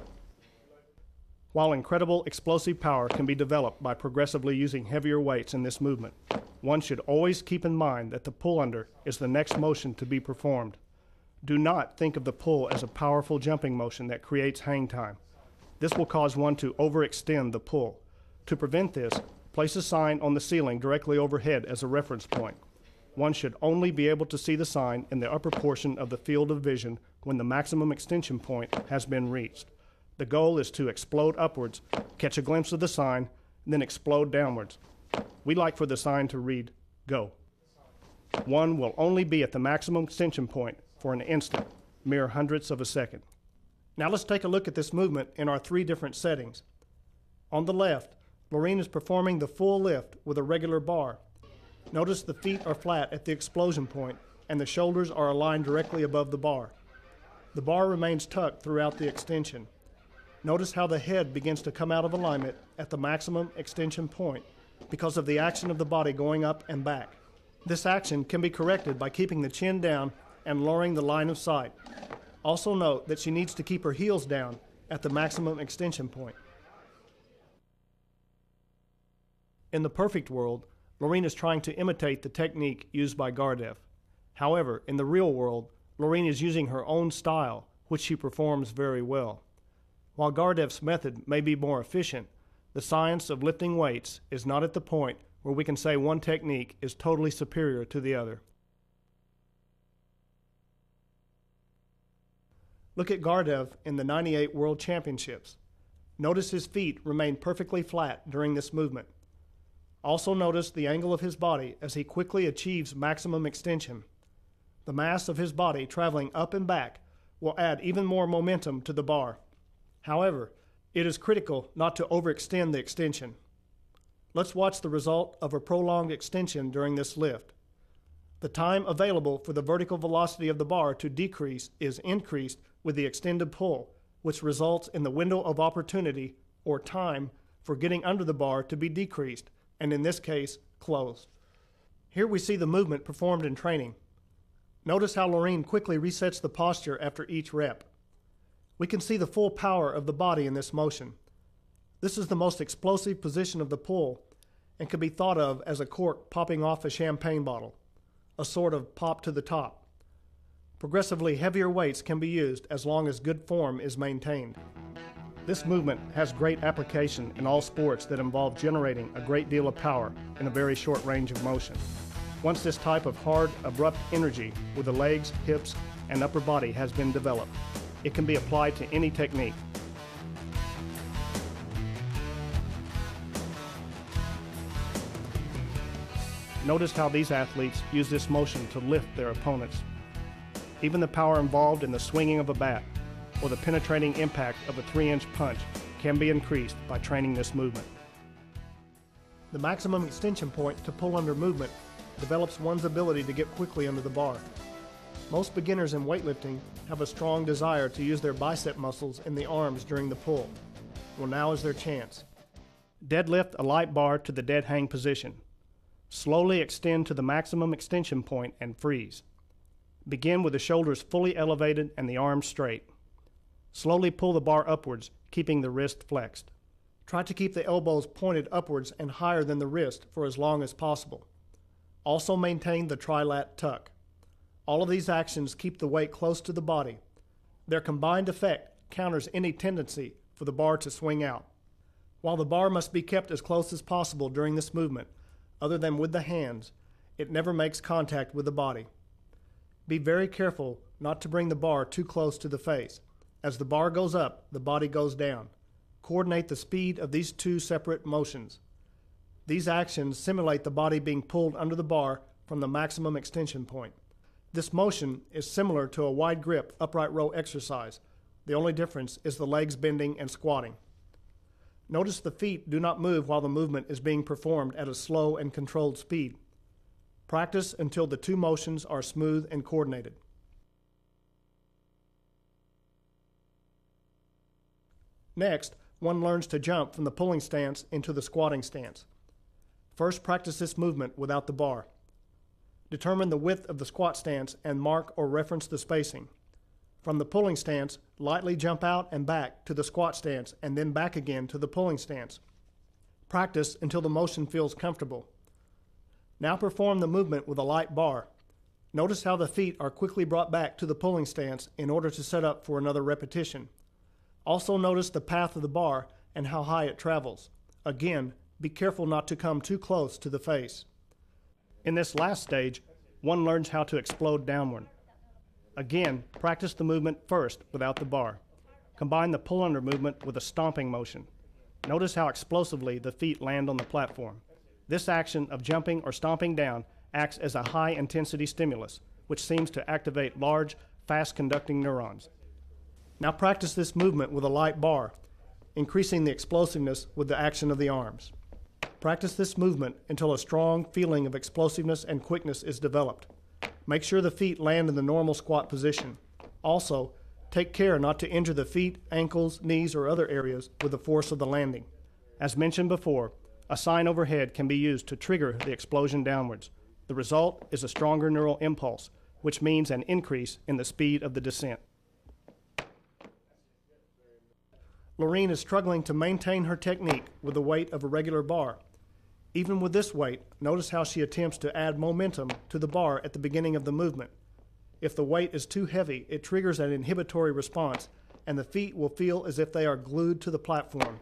While incredible explosive power can be developed by progressively using heavier weights in this movement, one should always keep in mind that the pull-under is the next motion to be performed. Do not think of the pull as a powerful jumping motion that creates hang time. This will cause one to overextend the pull. To prevent this, place a sign on the ceiling directly overhead as a reference point. One should only be able to see the sign in the upper portion of the field of vision when the maximum extension point has been reached. The goal is to explode upwards, catch a glimpse of the sign, and then explode downwards. We like for the sign to read, "Go." One will only be at the maximum extension point for an instant, mere hundredths of a second. Now let's take a look at this movement in our 3 different settings. On the left, Lorene is performing the full lift with a regular bar. Notice the feet are flat at the explosion point and the shoulders are aligned directly above the bar. The bar remains tucked throughout the extension. Notice how the head begins to come out of alignment at the maximum extension point because of the action of the body going up and back. This action can be corrected by keeping the chin down and lowering the line of sight. Also note that she needs to keep her heels down at the maximum extension point. In the perfect world, Lorene is trying to imitate the technique used by Gardev. However, in the real world, Lorene is using her own style, which she performs very well. While Gardev's method may be more efficient, the science of lifting weights is not at the point where we can say one technique is totally superior to the other. Look at Gardev in the '98 World Championships. Notice his feet remain perfectly flat during this movement. Also notice the angle of his body as he quickly achieves maximum extension. The mass of his body traveling up and back will add even more momentum to the bar. However, it is critical not to overextend the extension. Let's watch the result of a prolonged extension during this lift. The time available for the vertical velocity of the bar to decrease is increased with the extended pull, which results in the window of opportunity or time for getting under the bar to be decreased, and in this case, closed. Here we see the movement performed in training. Notice how Laureen quickly resets the posture after each rep. We can see the full power of the body in this motion. This is the most explosive position of the pull and can be thought of as a cork popping off a champagne bottle, a sort of pop to the top. Progressively heavier weights can be used as long as good form is maintained. This movement has great application in all sports that involve generating a great deal of power in a very short range of motion. Once this type of hard, abrupt energy with the legs, hips, and upper body has been developed, it can be applied to any technique. Notice how these athletes use this motion to lift their opponents. Even the power involved in the swinging of a bat or the penetrating impact of a 3-inch punch can be increased by training this movement. The maximum extension point to pull under movement develops one's ability to get quickly under the bar. Most beginners in weightlifting have a strong desire to use their bicep muscles in the arms during the pull. Well, now is their chance. Deadlift a light bar to the dead hang position. Slowly extend to the maximum extension point and freeze. Begin with the shoulders fully elevated and the arms straight. Slowly pull the bar upwards, keeping the wrist flexed. Try to keep the elbows pointed upwards and higher than the wrist for as long as possible. Also maintain the trilat tuck. All of these actions keep the weight close to the body. Their combined effect counters any tendency for the bar to swing out. While the bar must be kept as close as possible during this movement, other than with the hands, it never makes contact with the body. Be very careful not to bring the bar too close to the face. As the bar goes up, the body goes down. Coordinate the speed of these two separate motions. These actions simulate the body being pulled under the bar from the maximum extension point. This motion is similar to a wide grip upright row exercise. The only difference is the legs bending and squatting. Notice the feet do not move while the movement is being performed at a slow and controlled speed. Practice until the two motions are smooth and coordinated. Next, one learns to jump from the pulling stance into the squatting stance. First, practice this movement without the bar. Determine the width of the squat stance and mark or reference the spacing. From the pulling stance, lightly jump out and back to the squat stance and then back again to the pulling stance. Practice until the motion feels comfortable. Now perform the movement with a light bar. Notice how the feet are quickly brought back to the pulling stance in order to set up for another repetition. Also notice the path of the bar and how high it travels. Again, be careful not to come too close to the face. In this last stage, one learns how to explode downward. Again, practice the movement first without the bar. Combine the pull-under movement with a stomping motion. Notice how explosively the feet land on the platform. This action of jumping or stomping down acts as a high-intensity stimulus, which seems to activate large, fast-conducting neurons. Now practice this movement with a light bar, increasing the explosiveness with the action of the arms. Practice this movement until a strong feeling of explosiveness and quickness is developed. Make sure the feet land in the normal squat position. Also, take care not to injure the feet, ankles, knees, or other areas with the force of the landing. As mentioned before, a sign overhead can be used to trigger the explosion downwards. The result is a stronger neural impulse, which means an increase in the speed of the descent. Laureen is struggling to maintain her technique with the weight of a regular bar. Even with this weight, notice how she attempts to add momentum to the bar at the beginning of the movement. If the weight is too heavy, it triggers an inhibitory response, and the feet will feel as if they are glued to the platform.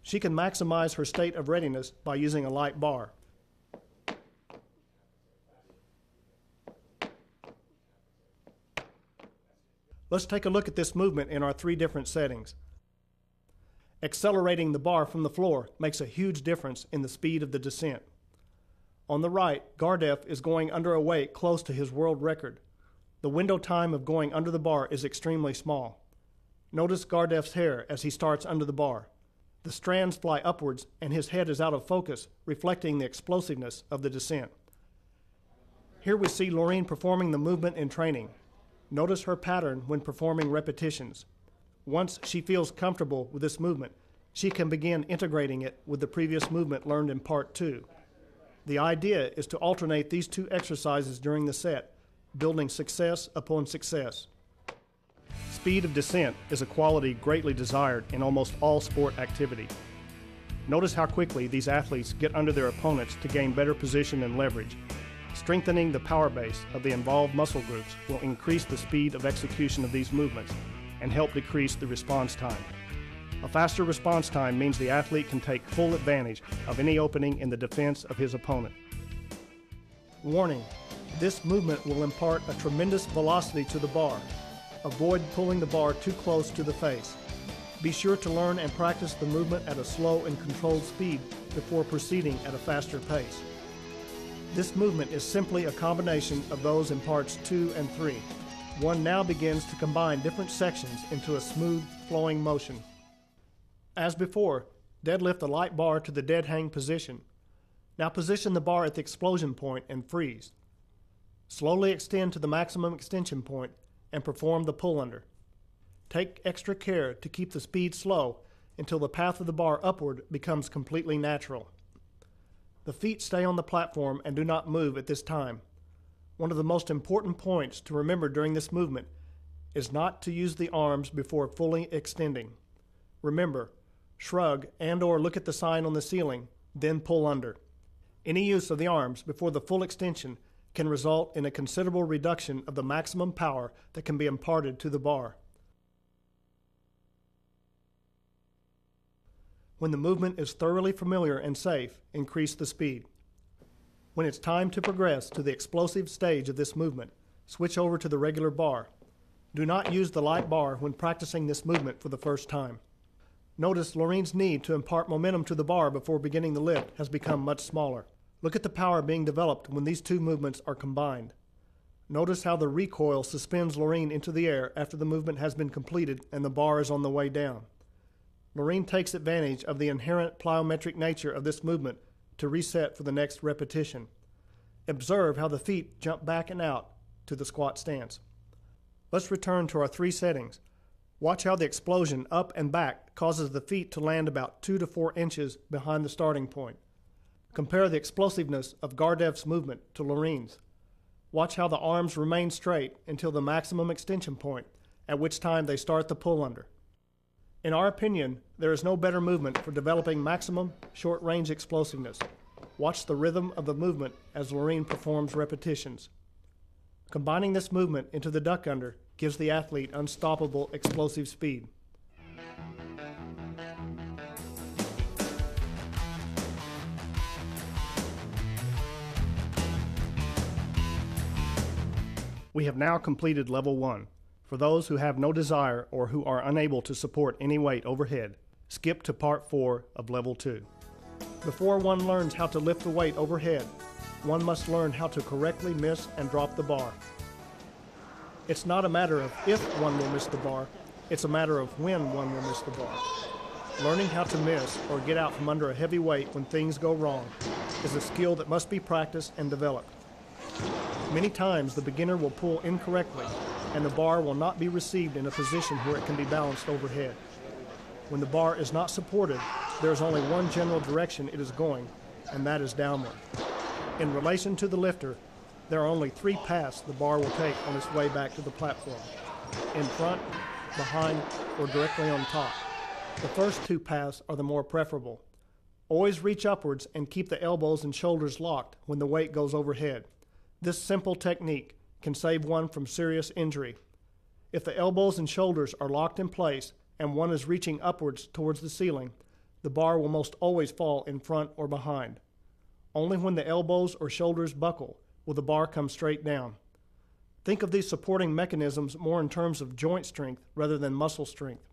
She can maximize her state of readiness by using a light bar. Let's take a look at this movement in our three different settings. Accelerating the bar from the floor makes a huge difference in the speed of the descent. On the right, Gardef is going under a weight close to his world record. The window time of going under the bar is extremely small. Notice Gardef's hair as he starts under the bar. The strands fly upwards and his head is out of focus, reflecting the explosiveness of the descent. Here we see Laureen performing the movement in training. Notice her pattern when performing repetitions. Once she feels comfortable with this movement, she can begin integrating it with the previous movement learned in Part 2. The idea is to alternate these two exercises during the set, building success upon success. Speed of descent is a quality greatly desired in almost all sport activity. Notice how quickly these athletes get under their opponents to gain better position and leverage. Strengthening the power base of the involved muscle groups will increase the speed of execution of these movements and help decrease the response time. A faster response time means the athlete can take full advantage of any opening in the defense of his opponent. Warning: this movement will impart a tremendous velocity to the bar. Avoid pulling the bar too close to the face. Be sure to learn and practice the movement at a slow and controlled speed before proceeding at a faster pace. This movement is simply a combination of those in parts 2 and 3. One now begins to combine different sections into a smooth, flowing motion. As before, deadlift the light bar to the dead hang position. Now position the bar at the explosion point and freeze. Slowly extend to the maximum extension point and perform the pull under. Take extra care to keep the speed slow until the path of the bar upward becomes completely natural. The feet stay on the platform and do not move at this time. One of the most important points to remember during this movement is not to use the arms before fully extending. Remember, shrug and/or look at the sign on the ceiling, then pull under. Any use of the arms before the full extension can result in a considerable reduction of the maximum power that can be imparted to the bar. When the movement is thoroughly familiar and safe, increase the speed. When it's time to progress to the explosive stage of this movement, switch over to the regular bar. Do not use the light bar when practicing this movement for the first time. Notice Laureen's need to impart momentum to the bar before beginning the lift has become much smaller. Look at the power being developed when these two movements are combined. Notice how the recoil suspends Laureen into the air after the movement has been completed and the bar is on the way down. Laureen takes advantage of the inherent plyometric nature of this movement to reset for the next repetition. Observe how the feet jump back and out to the squat stance. Let's return to our 3 settings. Watch how the explosion up and back causes the feet to land about 2 to 4 inches behind the starting point. Compare the explosiveness of Gardev's movement to Laureen's. Watch how the arms remain straight until the maximum extension point, at which time they start the pull under. In our opinion, there is no better movement for developing maximum short-range explosiveness. Watch the rhythm of the movement as Laureen performs repetitions. Combining this movement into the duck under gives the athlete unstoppable explosive speed. We have now completed Level 1. For those who have no desire or who are unable to support any weight overhead, skip to Part 4 of Level 2. Before one learns how to lift the weight overhead, one must learn how to correctly miss and drop the bar. It's not a matter of if one will miss the bar, it's a matter of when one will miss the bar. Learning how to miss or get out from under a heavy weight when things go wrong is a skill that must be practiced and developed. Many times the beginner will pull incorrectly and the bar will not be received in a position where it can be balanced overhead. When the bar is not supported, there is only one general direction it is going, and that is downward. In relation to the lifter, there are only 3 paths the bar will take on its way back to the platform: in front, behind, or directly on top. The first 2 paths are the more preferable. Always reach upwards and keep the elbows and shoulders locked when the weight goes overhead. This simple technique can save one from serious injury. If the elbows and shoulders are locked in place and one is reaching upwards towards the ceiling, the bar will most always fall in front or behind. Only when the elbows or shoulders buckle will the bar come straight down. Think of these supporting mechanisms more in terms of joint strength rather than muscle strength.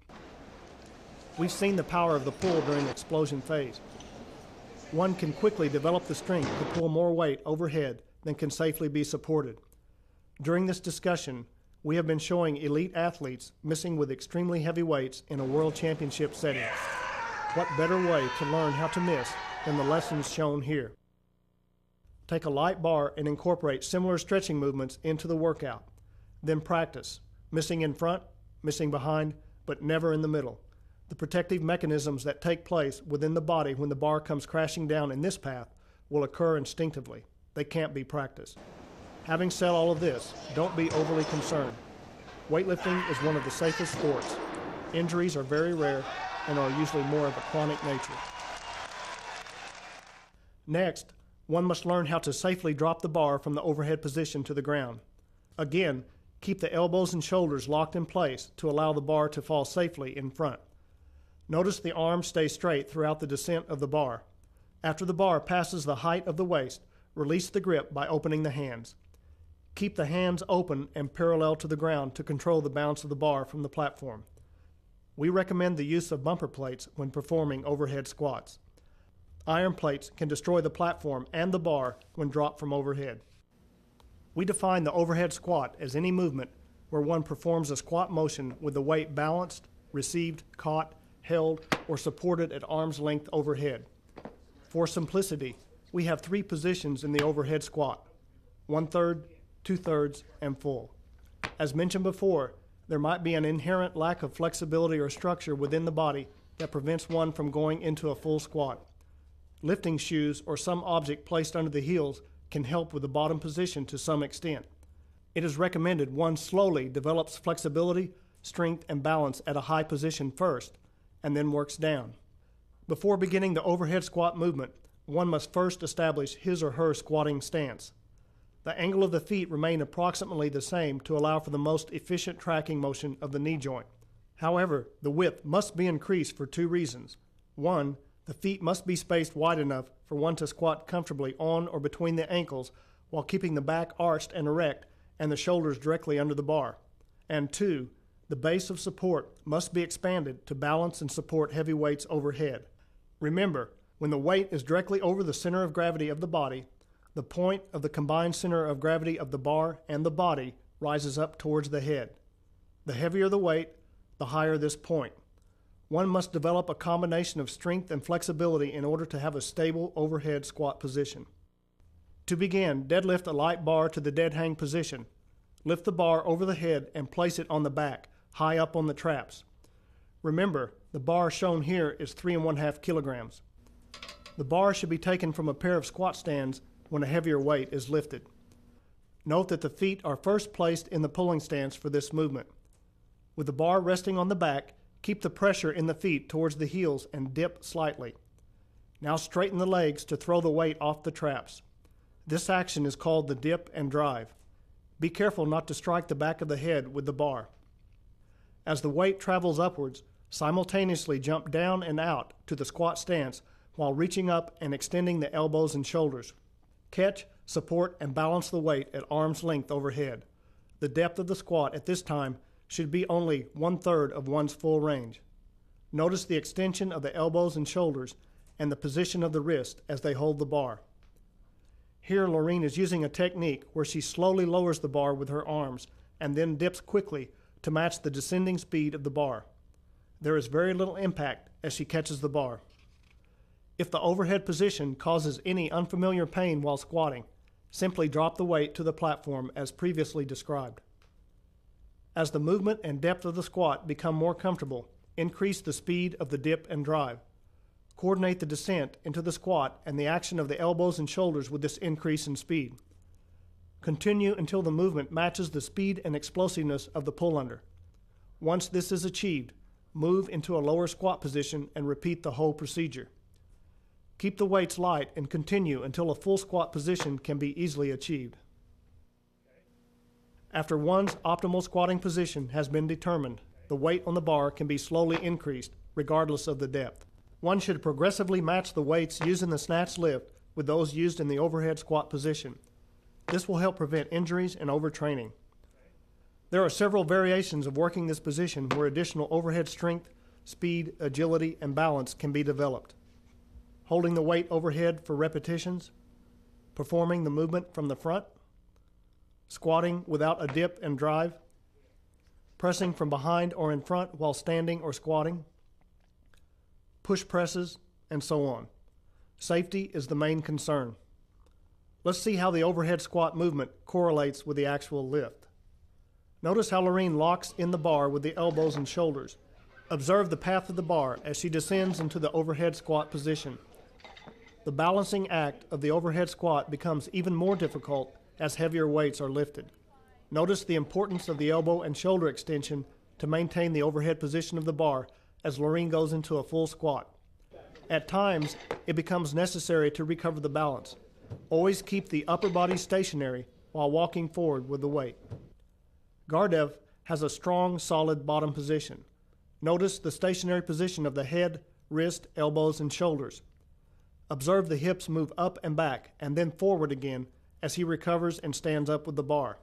We've seen the power of the pull during the explosion phase. One can quickly develop the strength to pull more weight overhead than can safely be supported. During this discussion, we have been showing elite athletes missing with extremely heavy weights in a world championship setting. What better way to learn how to miss than the lessons shown here? Take a light bar and incorporate similar stretching movements into the workout. Then practice, missing in front, missing behind, but never in the middle. The protective mechanisms that take place within the body when the bar comes crashing down in this path will occur instinctively. They can't be practiced. Having said all of this, don't be overly concerned. Weightlifting is one of the safest sports. Injuries are very rare and are usually more of a chronic nature. Next, one must learn how to safely drop the bar from the overhead position to the ground. Again, keep the elbows and shoulders locked in place to allow the bar to fall safely in front. Notice the arms stay straight throughout the descent of the bar. After the bar passes the height of the waist, release the grip by opening the hands. Keep the hands open and parallel to the ground to control the bounce of the bar from the platform. We recommend the use of bumper plates when performing overhead squats. Iron plates can destroy the platform and the bar when dropped from overhead. We define the overhead squat as any movement where one performs a squat motion with the weight balanced, received, caught, held, or supported at arm's length overhead. For simplicity, we have 3 positions in the overhead squat: 1/3, 2/3, and full. As mentioned before, there might be an inherent lack of flexibility or structure within the body that prevents one from going into a full squat. Lifting shoes or some object placed under the heels can help with the bottom position to some extent. It is recommended one slowly develops flexibility, strength, and balance at a high position first, and then works down. Before beginning the overhead squat movement, one must first establish his or her squatting stance. The angle of the feet remain approximately the same to allow for the most efficient tracking motion of the knee joint. However, the width must be increased for 2 reasons. 1, the feet must be spaced wide enough for one to squat comfortably on or between the ankles while keeping the back arched and erect and the shoulders directly under the bar. And 2, the base of support must be expanded to balance and support heavy weights overhead. Remember, when the weight is directly over the center of gravity of the body, the point of the combined center of gravity of the bar and the body rises up towards the head. The heavier the weight, the higher this point. One must develop a combination of strength and flexibility in order to have a stable overhead squat position. To begin, deadlift a light bar to the dead hang position. Lift the bar over the head and place it on the back, high up on the traps. Remember, the bar shown here is 3½ kilograms. The bar should be taken from a pair of squat stands when a heavier weight is lifted. Note that the feet are first placed in the pulling stance for this movement. With the bar resting on the back, keep the pressure in the feet towards the heels and dip slightly. Now straighten the legs to throw the weight off the traps. This action is called the dip and drive. Be careful not to strike the back of the head with the bar. As the weight travels upwards, simultaneously jump down and out to the squat stance while reaching up and extending the elbows and shoulders. Catch, support, and balance the weight at arm's length overhead. The depth of the squat at this time should be only 1/3 of one's full range. Notice the extension of the elbows and shoulders and the position of the wrist as they hold the bar. Here, Laureen is using a technique where she slowly lowers the bar with her arms and then dips quickly to match the descending speed of the bar. There is very little impact as she catches the bar. If the overhead position causes any unfamiliar pain while squatting, simply drop the weight to the platform as previously described. As the movement and depth of the squat become more comfortable, increase the speed of the dip and drive. Coordinate the descent into the squat and the action of the elbows and shoulders with this increase in speed. Continue until the movement matches the speed and explosiveness of the pull-under. Once this is achieved, move into a lower squat position and repeat the whole procedure. Keep the weights light and continue until a full squat position can be easily achieved. After one's optimal squatting position has been determined, the weight on the bar can be slowly increased, regardless of the depth. One should progressively match the weights used in the snatch lift with those used in the overhead squat position. This will help prevent injuries and overtraining. There are several variations of working this position where additional overhead strength, speed, agility, and balance can be developed. Holding the weight overhead for repetitions, performing the movement from the front, squatting without a dip and drive, pressing from behind or in front while standing or squatting, push presses, and so on. Safety is the main concern. Let's see how the overhead squat movement correlates with the actual lift. Notice how Laureen locks in the bar with the elbows and shoulders. Observe the path of the bar as she descends into the overhead squat position. The balancing act of the overhead squat becomes even more difficult as heavier weights are lifted. Notice the importance of the elbow and shoulder extension to maintain the overhead position of the bar as Laureen goes into a full squat. At times, it becomes necessary to recover the balance. Always keep the upper body stationary while walking forward with the weight. Gardev has a strong, solid bottom position. Notice the stationary position of the head, wrist, elbows, and shoulders. Observe the hips move up and back and then forward again as he recovers and stands up with the bar.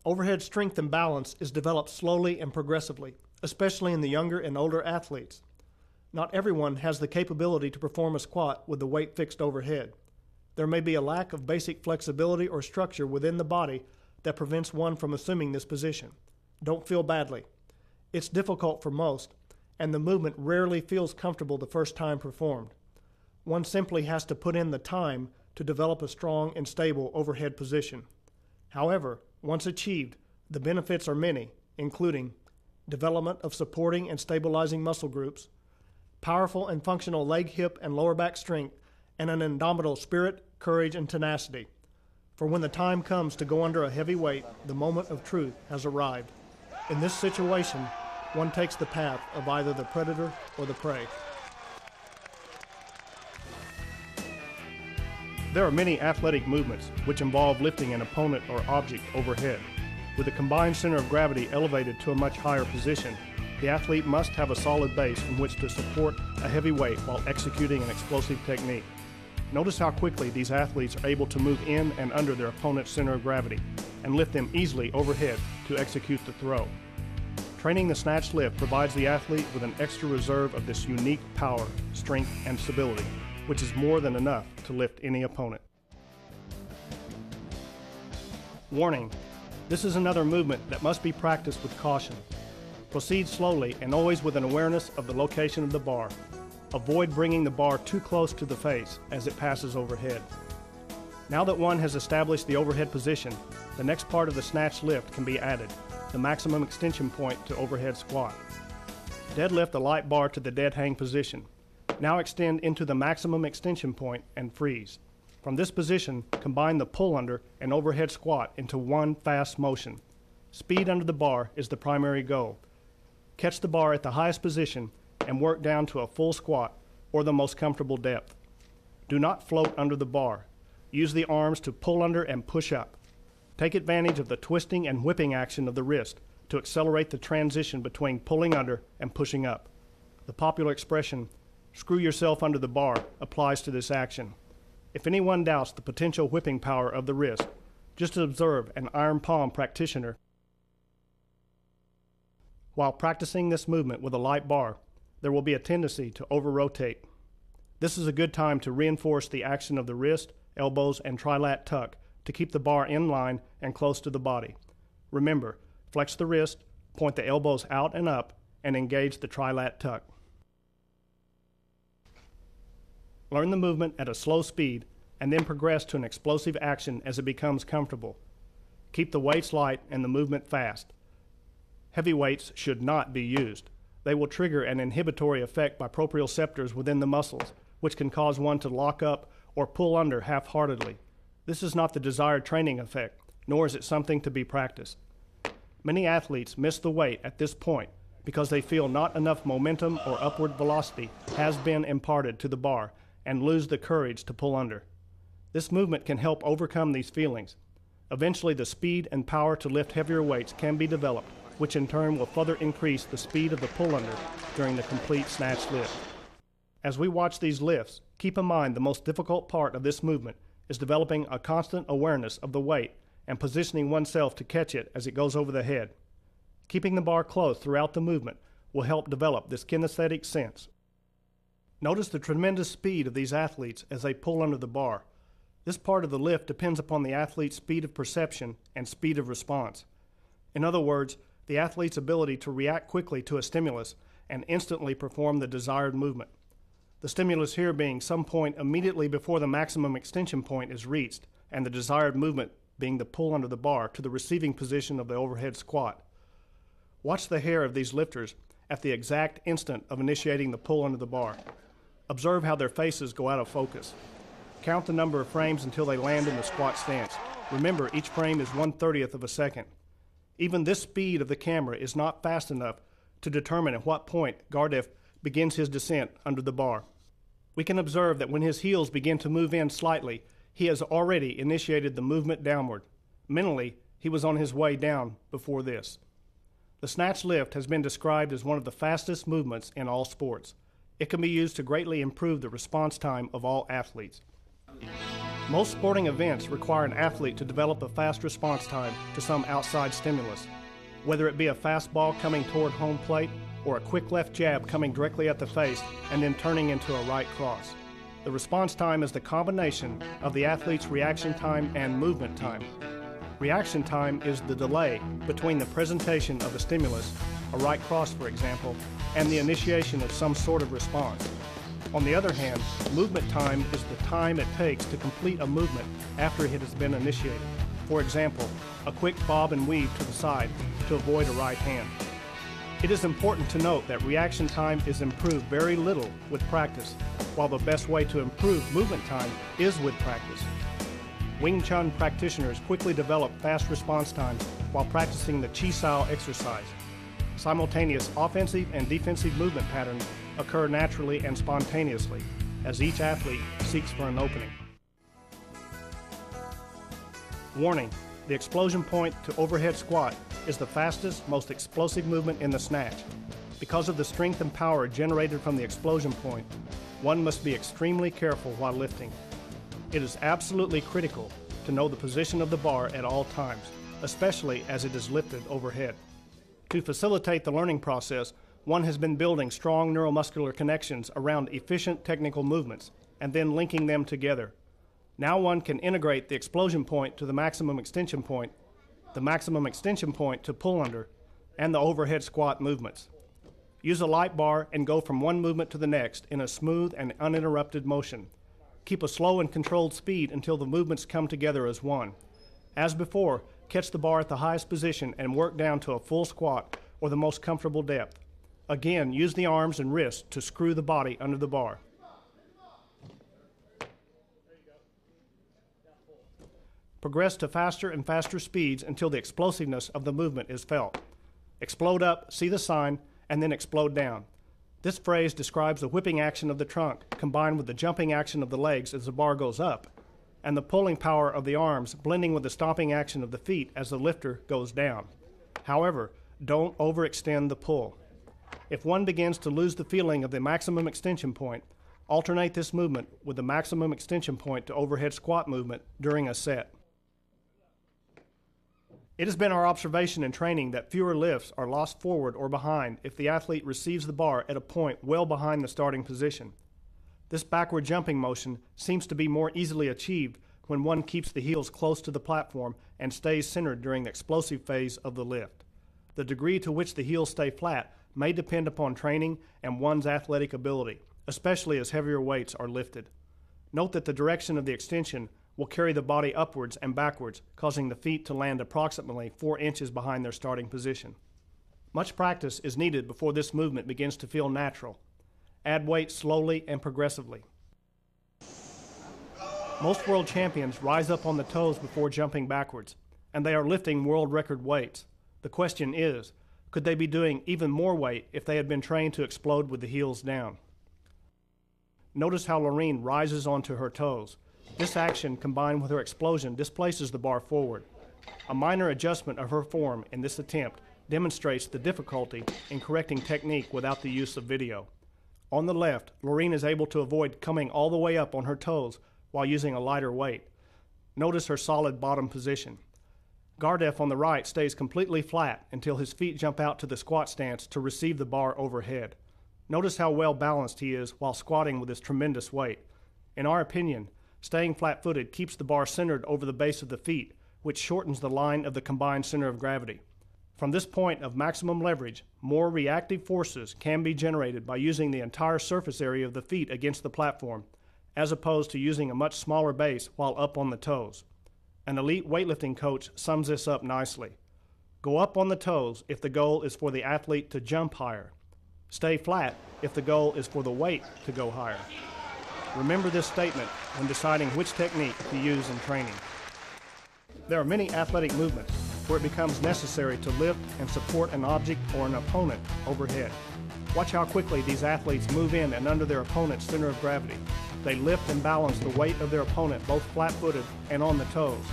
Overhead strength and balance is developed slowly and progressively, especially in the younger and older athletes. Not everyone has the capability to perform a squat with the weight fixed overhead. There may be a lack of basic flexibility or structure within the body that prevents one from assuming this position. Don't feel badly. It's difficult for most, and the movement rarely feels comfortable the first time performed. One simply has to put in the time to develop a strong and stable overhead position. However, once achieved, the benefits are many, including development of supporting and stabilizing muscle groups, powerful and functional leg, hip, and lower back strength, and an indomitable spirit, courage, and tenacity. For when the time comes to go under a heavy weight, the moment of truth has arrived. In this situation, one takes the path of either the predator or the prey. There are many athletic movements which involve lifting an opponent or object overhead. With the combined center of gravity elevated to a much higher position, the athlete must have a solid base from which to support a heavy weight while executing an explosive technique. Notice how quickly these athletes are able to move in and under their opponent's center of gravity and lift them easily overhead to execute the throw. Training the snatch lift provides the athlete with an extra reserve of this unique power, strength, and stability, which is more than enough to lift any opponent. Warning: this is another movement that must be practiced with caution. Proceed slowly and always with an awareness of the location of the bar. Avoid bringing the bar too close to the face as it passes overhead. Now that one has established the overhead position, the next part of the snatch lift can be added, the maximum extension point to overhead squat. Deadlift the light bar to the dead hang position. Now extend into the maximum extension point and freeze. From this position, combine the pull under and overhead squat into one fast motion. Speed under the bar is the primary goal. Catch the bar at the highest position and work down to a full squat or the most comfortable depth. Do not float under the bar. Use the arms to pull under and push up. Take advantage of the twisting and whipping action of the wrist to accelerate the transition between pulling under and pushing up. The popular expression, "screw yourself under the bar," applies to this action. If anyone doubts the potential whipping power of the wrist, just observe an iron palm practitioner. While practicing this movement with a light bar, there will be a tendency to over-rotate. This is a good time to reinforce the action of the wrist, elbows, and trilat tuck to keep the bar in line and close to the body. Remember, flex the wrist, point the elbows out and up, and engage the trilat tuck. Learn the movement at a slow speed and then progress to an explosive action as it becomes comfortable. Keep the weights light and the movement fast. Heavy weights should not be used. They will trigger an inhibitory effect by proprioceptors within the muscles, which can cause one to lock up or pull under half-heartedly. This is not the desired training effect, nor is it something to be practiced. Many athletes miss the weight at this point because they feel not enough momentum or upward velocity has been imparted to the bar and lose the courage to pull under. This movement can help overcome these feelings. Eventually, the speed and power to lift heavier weights can be developed, which in turn will further increase the speed of the pull under during the complete snatch lift. As we watch these lifts, keep in mind the most difficult part of this movement is developing a constant awareness of the weight and positioning oneself to catch it as it goes over the head. Keeping the bar close throughout the movement will help develop this kinesthetic sense. Notice the tremendous speed of these athletes as they pull under the bar. This part of the lift depends upon the athlete's speed of perception and speed of response. In other words, the athlete's ability to react quickly to a stimulus and instantly perform the desired movement. The stimulus here being some point immediately before the maximum extension point is reached, and the desired movement being the pull under the bar to the receiving position of the overhead squat. Watch the hair of these lifters at the exact instant of initiating the pull under the bar. Observe how their faces go out of focus. Count the number of frames until they land in the squat stance. Remember, each frame is 1/30th of a second. Even this speed of the camera is not fast enough to determine at what point Gardef begins his descent under the bar. We can observe that when his heels begin to move in slightly, he has already initiated the movement downward. Mentally, he was on his way down before this. The snatch lift has been described as one of the fastest movements in all sports. It can be used to greatly improve the response time of all athletes. Most sporting events require an athlete to develop a fast response time to some outside stimulus, whether it be a fastball coming toward home plate or a quick left jab coming directly at the face and then turning into a right cross. The response time is the combination of the athlete's reaction time and movement time. Reaction time is the delay between the presentation of a stimulus, a right cross for example, and the initiation of some sort of response. On the other hand, movement time is the time it takes to complete a movement after it has been initiated. For example, a quick bob and weave to the side to avoid a right hand. It is important to note that reaction time is improved very little with practice, while the best way to improve movement time is with practice. Wing Chun practitioners quickly develop fast response times while practicing the Chi Sao exercise. Simultaneous offensive and defensive movement patterns occur naturally and spontaneously as each athlete seeks for an opening. Warning: the explosion point to overhead squat is the fastest, most explosive movement in the snatch. Because of the strength and power generated from the explosion point, one must be extremely careful while lifting. It is absolutely critical to know the position of the bar at all times, especially as it is lifted overhead. To facilitate the learning process, one has been building strong neuromuscular connections around efficient technical movements and then linking them together. Now one can integrate the explosion point to the maximum extension point to pull under, and the overhead squat movements. Use a light bar and go from one movement to the next in a smooth and uninterrupted motion. Keep a slow and controlled speed until the movements come together as one. As before, catch the bar at the highest position and work down to a full squat or the most comfortable depth. Again, use the arms and wrists to screw the body under the bar. Progress to faster and faster speeds until the explosiveness of the movement is felt. Explode up, see the sign, and then explode down. This phrase describes the whipping action of the trunk combined with the jumping action of the legs as the bar goes up, and the pulling power of the arms blending with the stomping action of the feet as the lifter goes down. However, don't overextend the pull. If one begins to lose the feeling of the maximum extension point, alternate this movement with the maximum extension point to overhead squat movement during a set. It has been our observation in training that fewer lifts are lost forward or behind if the athlete receives the bar at a point well behind the starting position. This backward jumping motion seems to be more easily achieved when one keeps the heels close to the platform and stays centered during the explosive phase of the lift. The degree to which the heels stay flat may depend upon training and one's athletic ability, especially as heavier weights are lifted. Note that the direction of the extension will carry the body upwards and backwards, causing the feet to land approximately 4 inches behind their starting position. Much practice is needed before this movement begins to feel natural. Add weight slowly and progressively. Most world champions rise up on the toes before jumping backwards, and they are lifting world record weights. The question is, could they be doing even more weight if they had been trained to explode with the heels down? Notice how Lorene rises onto her toes. This action, combined with her explosion, displaces the bar forward. A minor adjustment of her form in this attempt demonstrates the difficulty in correcting technique without the use of video. On the left, Lorene is able to avoid coming all the way up on her toes while using a lighter weight. Notice her solid bottom position. Gardef on the right stays completely flat until his feet jump out to the squat stance to receive the bar overhead. Notice how well balanced he is while squatting with his tremendous weight. In our opinion, staying flat-footed keeps the bar centered over the base of the feet, which shortens the line of the combined center of gravity. From this point of maximum leverage, more reactive forces can be generated by using the entire surface area of the feet against the platform, as opposed to using a much smaller base while up on the toes. An elite weightlifting coach sums this up nicely. Go up on the toes if the goal is for the athlete to jump higher. Stay flat if the goal is for the weight to go higher. Remember this statement when deciding which technique to use in training. There are many athletic movements where it becomes necessary to lift and support an object or an opponent overhead. Watch how quickly these athletes move in and under their opponent's center of gravity. They lift and balance the weight of their opponent both flat-footed and on the toes.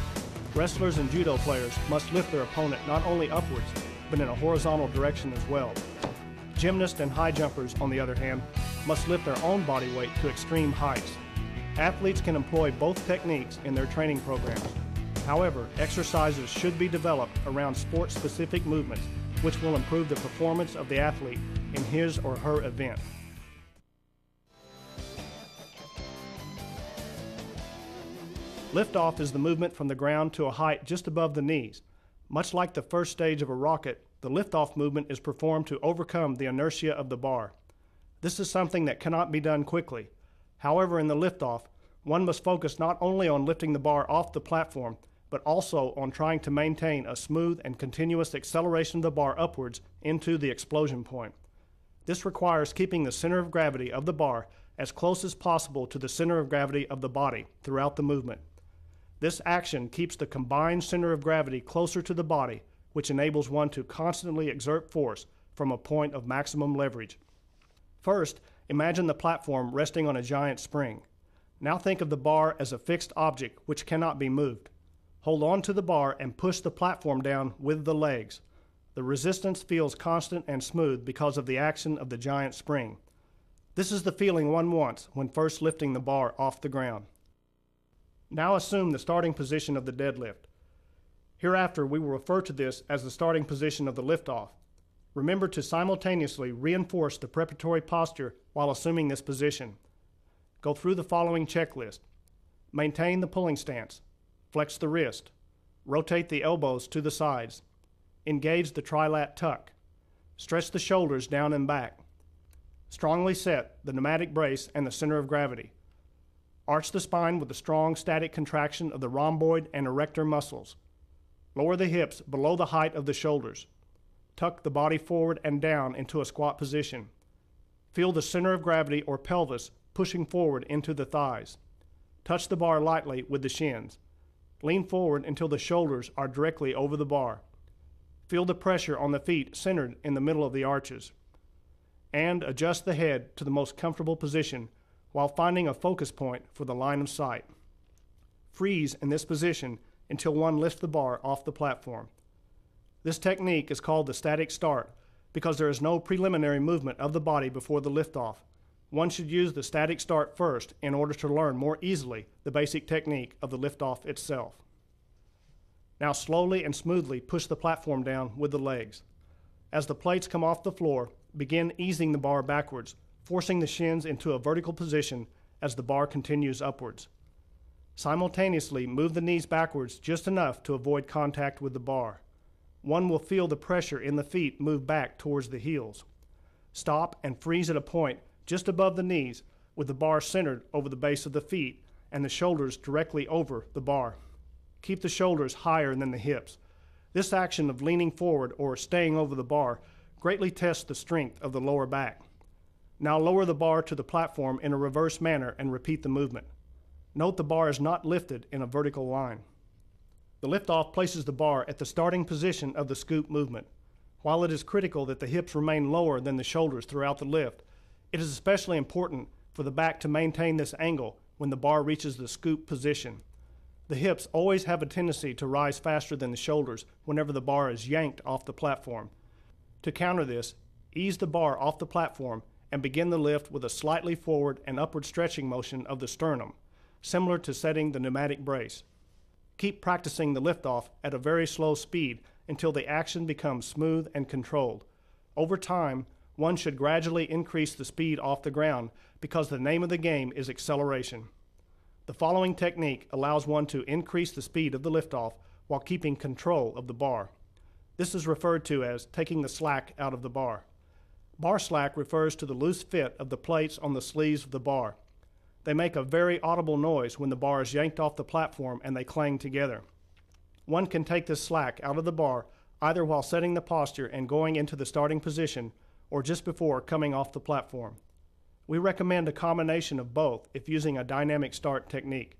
Wrestlers and judo players must lift their opponent not only upwards, but in a horizontal direction as well. Gymnasts and high jumpers, on the other hand, must lift their own body weight to extreme heights. Athletes can employ both techniques in their training programs. However, exercises should be developed around sport-specific movements which will improve the performance of the athlete in his or her event. Liftoff is the movement from the ground to a height just above the knees. Much like the first stage of a rocket, the liftoff movement is performed to overcome the inertia of the bar. This is something that cannot be done quickly. However, in the liftoff, one must focus not only on lifting the bar off the platform, but also on trying to maintain a smooth and continuous acceleration of the bar upwards into the explosion point. This requires keeping the center of gravity of the bar as close as possible to the center of gravity of the body throughout the movement. This action keeps the combined center of gravity closer to the body, which enables one to constantly exert force from a point of maximum leverage. First, imagine the platform resting on a giant spring. Now think of the bar as a fixed object which cannot be moved. Hold on to the bar and push the platform down with the legs. The resistance feels constant and smooth because of the action of the giant spring. This is the feeling one wants when first lifting the bar off the ground. Now assume the starting position of the deadlift. Hereafter, we will refer to this as the starting position of the liftoff. Remember to simultaneously reinforce the preparatory posture while assuming this position. Go through the following checklist. Maintain the pulling stance. Flex the wrist. Rotate the elbows to the sides. Engage the trilat tuck. Stretch the shoulders down and back. Strongly set the pneumatic brace and the center of gravity. Arch the spine with a strong static contraction of the rhomboid and erector muscles. Lower the hips below the height of the shoulders. Tuck the body forward and down into a squat position. Feel the center of gravity or pelvis pushing forward into the thighs. Touch the bar lightly with the shins. Lean forward until the shoulders are directly over the bar. Feel the pressure on the feet centered in the middle of the arches. And adjust the head to the most comfortable position while finding a focus point for the line of sight. Freeze in this position until one lifts the bar off the platform. This technique is called the static start because there is no preliminary movement of the body before the liftoff. One should use the static start first in order to learn more easily the basic technique of the liftoff itself. Now slowly and smoothly push the platform down with the legs. As the plates come off the floor, begin easing the bar backwards, forcing the shins into a vertical position as the bar continues upwards. Simultaneously move the knees backwards just enough to avoid contact with the bar. One will feel the pressure in the feet move back towards the heels. Stop and freeze at a point just above the knees with the bar centered over the base of the feet and the shoulders directly over the bar. Keep the shoulders higher than the hips. This action of leaning forward or staying over the bar greatly tests the strength of the lower back. Now lower the bar to the platform in a reverse manner and repeat the movement. Note the bar is not lifted in a vertical line. The liftoff places the bar at the starting position of the scoop movement. While it is critical that the hips remain lower than the shoulders throughout the lift, it is especially important for the back to maintain this angle when the bar reaches the scoop position. The hips always have a tendency to rise faster than the shoulders whenever the bar is yanked off the platform. To counter this, ease the bar off the platform and begin the lift with a slightly forward and upward stretching motion of the sternum, similar to setting the pneumatic brace. Keep practicing the liftoff at a very slow speed until the action becomes smooth and controlled. Over time, one should gradually increase the speed off the ground because the name of the game is acceleration. The following technique allows one to increase the speed of the liftoff while keeping control of the bar. This is referred to as taking the slack out of the bar. Bar slack refers to the loose fit of the plates on the sleeves of the bar. They make a very audible noise when the bar is yanked off the platform and they clang together. One can take this slack out of the bar either while setting the posture and going into the starting position or just before coming off the platform. We recommend a combination of both if using a dynamic start technique.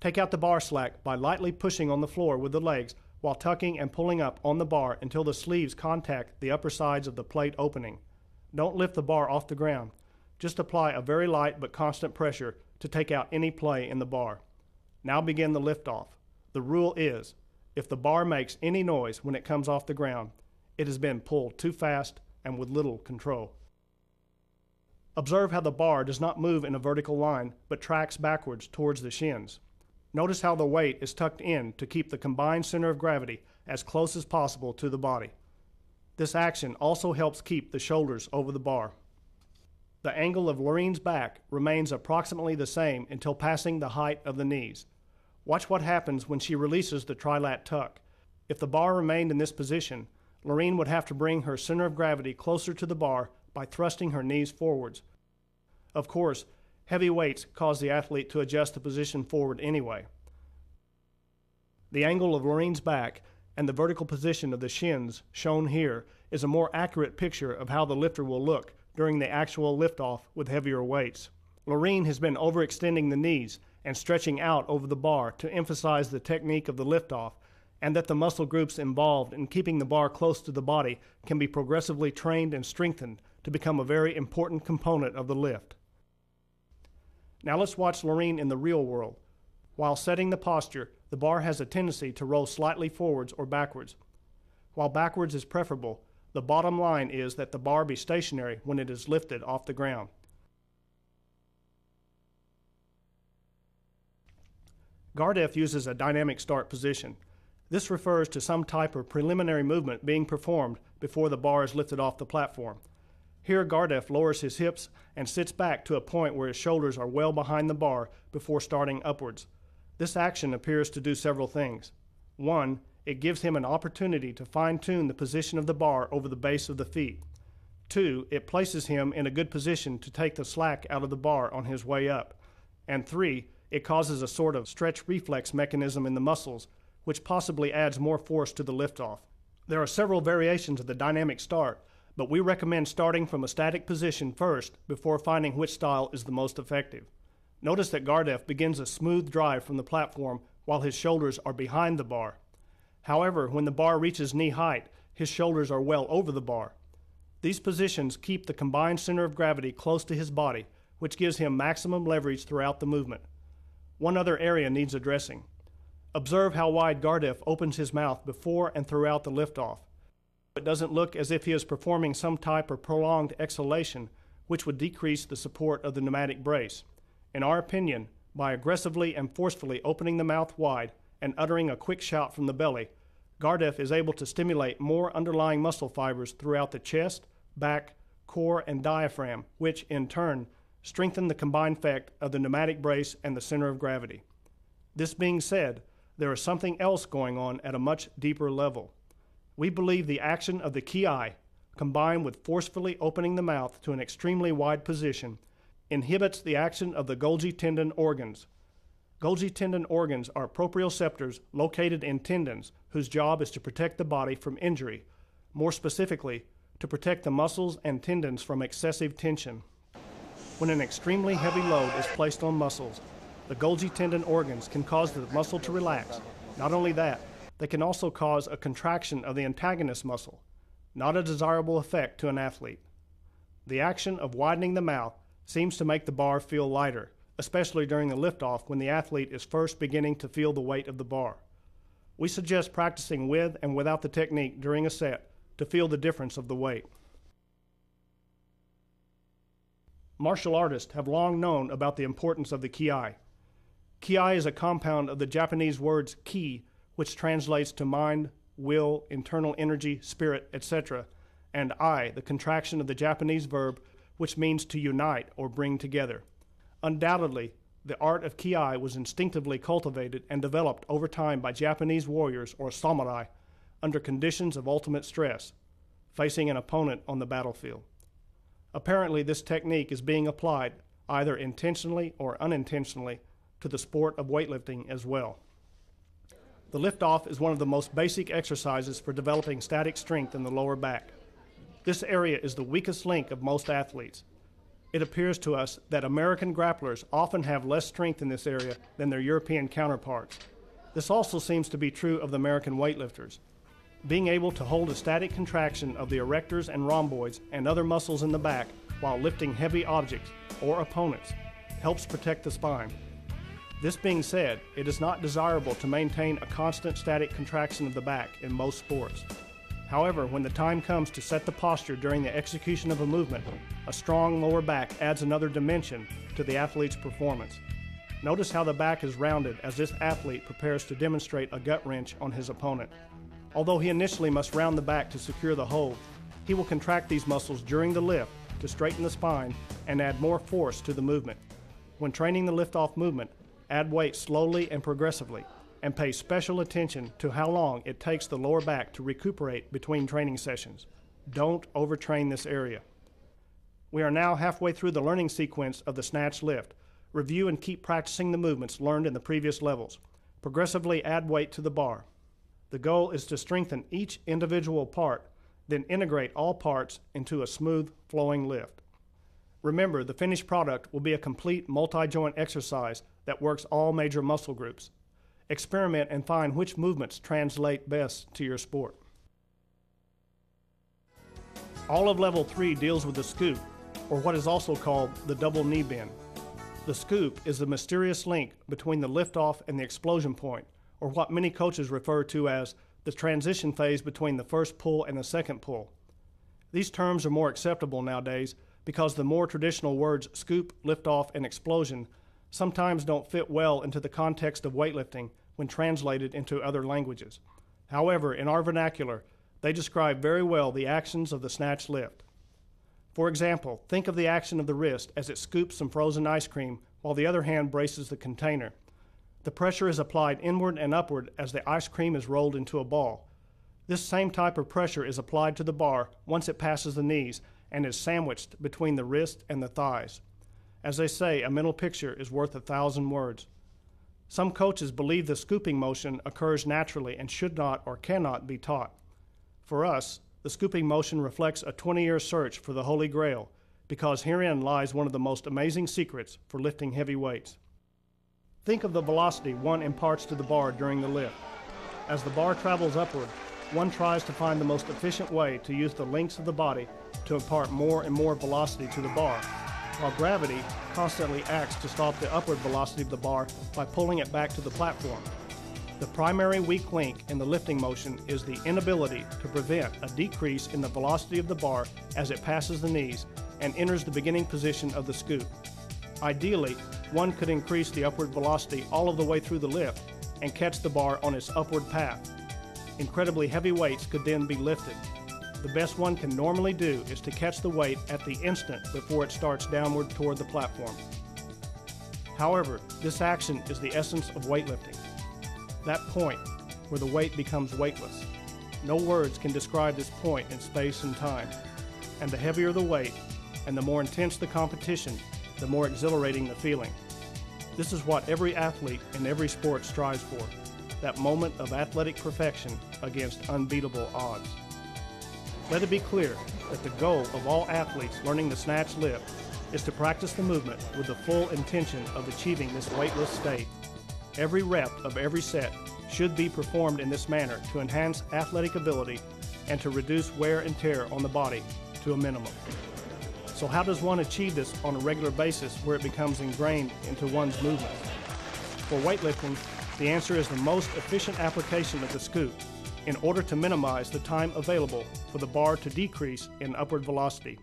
Take out the bar slack by lightly pushing on the floor with the legs while tucking and pulling up on the bar until the sleeves contact the upper sides of the plate opening. Don't lift the bar off the ground. Just apply a very light but constant pressure to take out any play in the bar. Now begin the liftoff. The rule is, if the bar makes any noise when it comes off the ground, it has been pulled too fast and with little control. Observe how the bar does not move in a vertical line but tracks backwards towards the shins. Notice how the weight is tucked in to keep the combined center of gravity as close as possible to the body. This action also helps keep the shoulders over the bar. The angle of Loreen's back remains approximately the same until passing the height of the knees. Watch what happens when she releases the trilat tuck. If the bar remained in this position, Loreen would have to bring her center of gravity closer to the bar by thrusting her knees forwards. Of course, heavy weights cause the athlete to adjust the position forward anyway. The angle of Loreen's back and the vertical position of the shins shown here is a more accurate picture of how the lifter will look during the actual liftoff with heavier weights. Loreen has been overextending the knees and stretching out over the bar to emphasize the technique of the liftoff, and that the muscle groups involved in keeping the bar close to the body can be progressively trained and strengthened to become a very important component of the lift. Now let's watch Loreen in the real world. While setting the posture, the bar has a tendency to roll slightly forwards or backwards. While backwards is preferable, the bottom line is that the bar be stationary when it is lifted off the ground. Gardef uses a dynamic start position. This refers to some type of preliminary movement being performed before the bar is lifted off the platform. Here, Gardef lowers his hips and sits back to a point where his shoulders are well behind the bar before starting upwards. This action appears to do several things. 1. It gives him an opportunity to fine-tune the position of the bar over the base of the feet. 2. It places him in a good position to take the slack out of the bar on his way up. And 3. It causes a sort of stretch reflex mechanism in the muscles, which possibly adds more force to the liftoff. There are several variations of the dynamic start, but we recommend starting from a static position first before finding which style is the most effective. Notice that Gardef begins a smooth drive from the platform while his shoulders are behind the bar. However, when the bar reaches knee height, his shoulders are well over the bar. These positions keep the combined center of gravity close to his body, which gives him maximum leverage throughout the movement. One other area needs addressing. Observe how wide Gardef opens his mouth before and throughout the liftoff. It doesn't look as if he is performing some type of prolonged exhalation, which would decrease the support of the pneumatic brace. In our opinion, by aggressively and forcefully opening the mouth wide and uttering a quick shout from the belly, Gardef is able to stimulate more underlying muscle fibers throughout the chest, back, core, and diaphragm, which, in turn, strengthen the combined effect of the pneumatic brace and the center of gravity. This being said, there is something else going on at a much deeper level. We believe the action of the ki, combined with forcefully opening the mouth to an extremely wide position, inhibits the action of the Golgi tendon organs. Golgi tendon organs are proprioceptors located in tendons whose job is to protect the body from injury, more specifically, to protect the muscles and tendons from excessive tension. When an extremely heavy load is placed on muscles, the Golgi tendon organs can cause the muscle to relax. Not only that, they can also cause a contraction of the antagonist muscle, not a desirable effect to an athlete. The action of widening the mouth seems to make the bar feel lighter, especially during the liftoff when the athlete is first beginning to feel the weight of the bar. We suggest practicing with and without the technique during a set to feel the difference of the weight. Martial artists have long known about the importance of the ki. Ki is a compound of the Japanese words ki, which translates to mind, will, internal energy, spirit, etc., and I, the contraction of the Japanese verb, which means to unite or bring together. Undoubtedly, the art of ki was instinctively cultivated and developed over time by Japanese warriors or samurai under conditions of ultimate stress, facing an opponent on the battlefield. Apparently, this technique is being applied, either intentionally or unintentionally, to the sport of weightlifting as well. The liftoff is one of the most basic exercises for developing static strength in the lower back. This area is the weakest link of most athletes. It appears to us that American grapplers often have less strength in this area than their European counterparts. This also seems to be true of the American weightlifters. Being able to hold a static contraction of the erectors and rhomboids and other muscles in the back while lifting heavy objects or opponents helps protect the spine. This being said, it is not desirable to maintain a constant static contraction of the back in most sports. However, when the time comes to set the posture during the execution of a movement, a strong lower back adds another dimension to the athlete's performance. Notice how the back is rounded as this athlete prepares to demonstrate a gut wrench on his opponent. Although he initially must round the back to secure the hold, he will contract these muscles during the lift to straighten the spine and add more force to the movement. When training the lift-off movement, add weight slowly and progressively, and pay special attention to how long it takes the lower back to recuperate between training sessions. Don't overtrain this area. We are now halfway through the learning sequence of the snatch lift. Review and keep practicing the movements learned in the previous levels. Progressively add weight to the bar. The goal is to strengthen each individual part, then integrate all parts into a smooth, flowing lift. Remember, the finished product will be a complete multi-joint exercise that works all major muscle groups. Experiment and find which movements translate best to your sport. All of Level 3 deals with the scoop, or what is also called the double knee bend. The scoop is the mysterious link between the liftoff and the explosion point, or what many coaches refer to as the transition phase between the first pull and the second pull. These terms are more acceptable nowadays because the more traditional words scoop, liftoff, and explosion sometimes don't fit well into the context of weightlifting when translated into other languages. However, in our vernacular, they describe very well the actions of the snatch lift. For example, think of the action of the wrist as it scoops some frozen ice cream while the other hand braces the container. The pressure is applied inward and upward as the ice cream is rolled into a ball. This same type of pressure is applied to the bar once it passes the knees and is sandwiched between the wrist and the thighs. As they say, a mental picture is worth 1,000 words. Some coaches believe the scooping motion occurs naturally and should not or cannot be taught. For us, the scooping motion reflects a 20-year search for the Holy Grail because herein lies one of the most amazing secrets for lifting heavy weights. Think of the velocity one imparts to the bar during the lift. As the bar travels upward, one tries to find the most efficient way to use the lengths of the body to impart more and more velocity to the bar, while gravity constantly acts to stop the upward velocity of the bar by pulling it back to the platform. The primary weak link in the lifting motion is the inability to prevent a decrease in the velocity of the bar as it passes the knees and enters the beginning position of the scoop. Ideally, one could increase the upward velocity all of the way through the lift and catch the bar on its upward path. Incredibly heavy weights could then be lifted. The best one can normally do is to catch the weight at the instant before it starts downward toward the platform. However, this action is the essence of weightlifting. That point where the weight becomes weightless. No words can describe this point in space and time. And the heavier the weight and the more intense the competition, the more exhilarating the feeling. This is what every athlete in every sport strives for, that moment of athletic perfection against unbeatable odds. Let it be clear that the goal of all athletes learning the snatch lift is to practice the movement with the full intention of achieving this weightless state. Every rep of every set should be performed in this manner to enhance athletic ability and to reduce wear and tear on the body to a minimum. So how does one achieve this on a regular basis where it becomes ingrained into one's movements? For weightlifting, the answer is the most efficient application of the scoop in order to minimize the time available for the bar to decrease in upward velocity.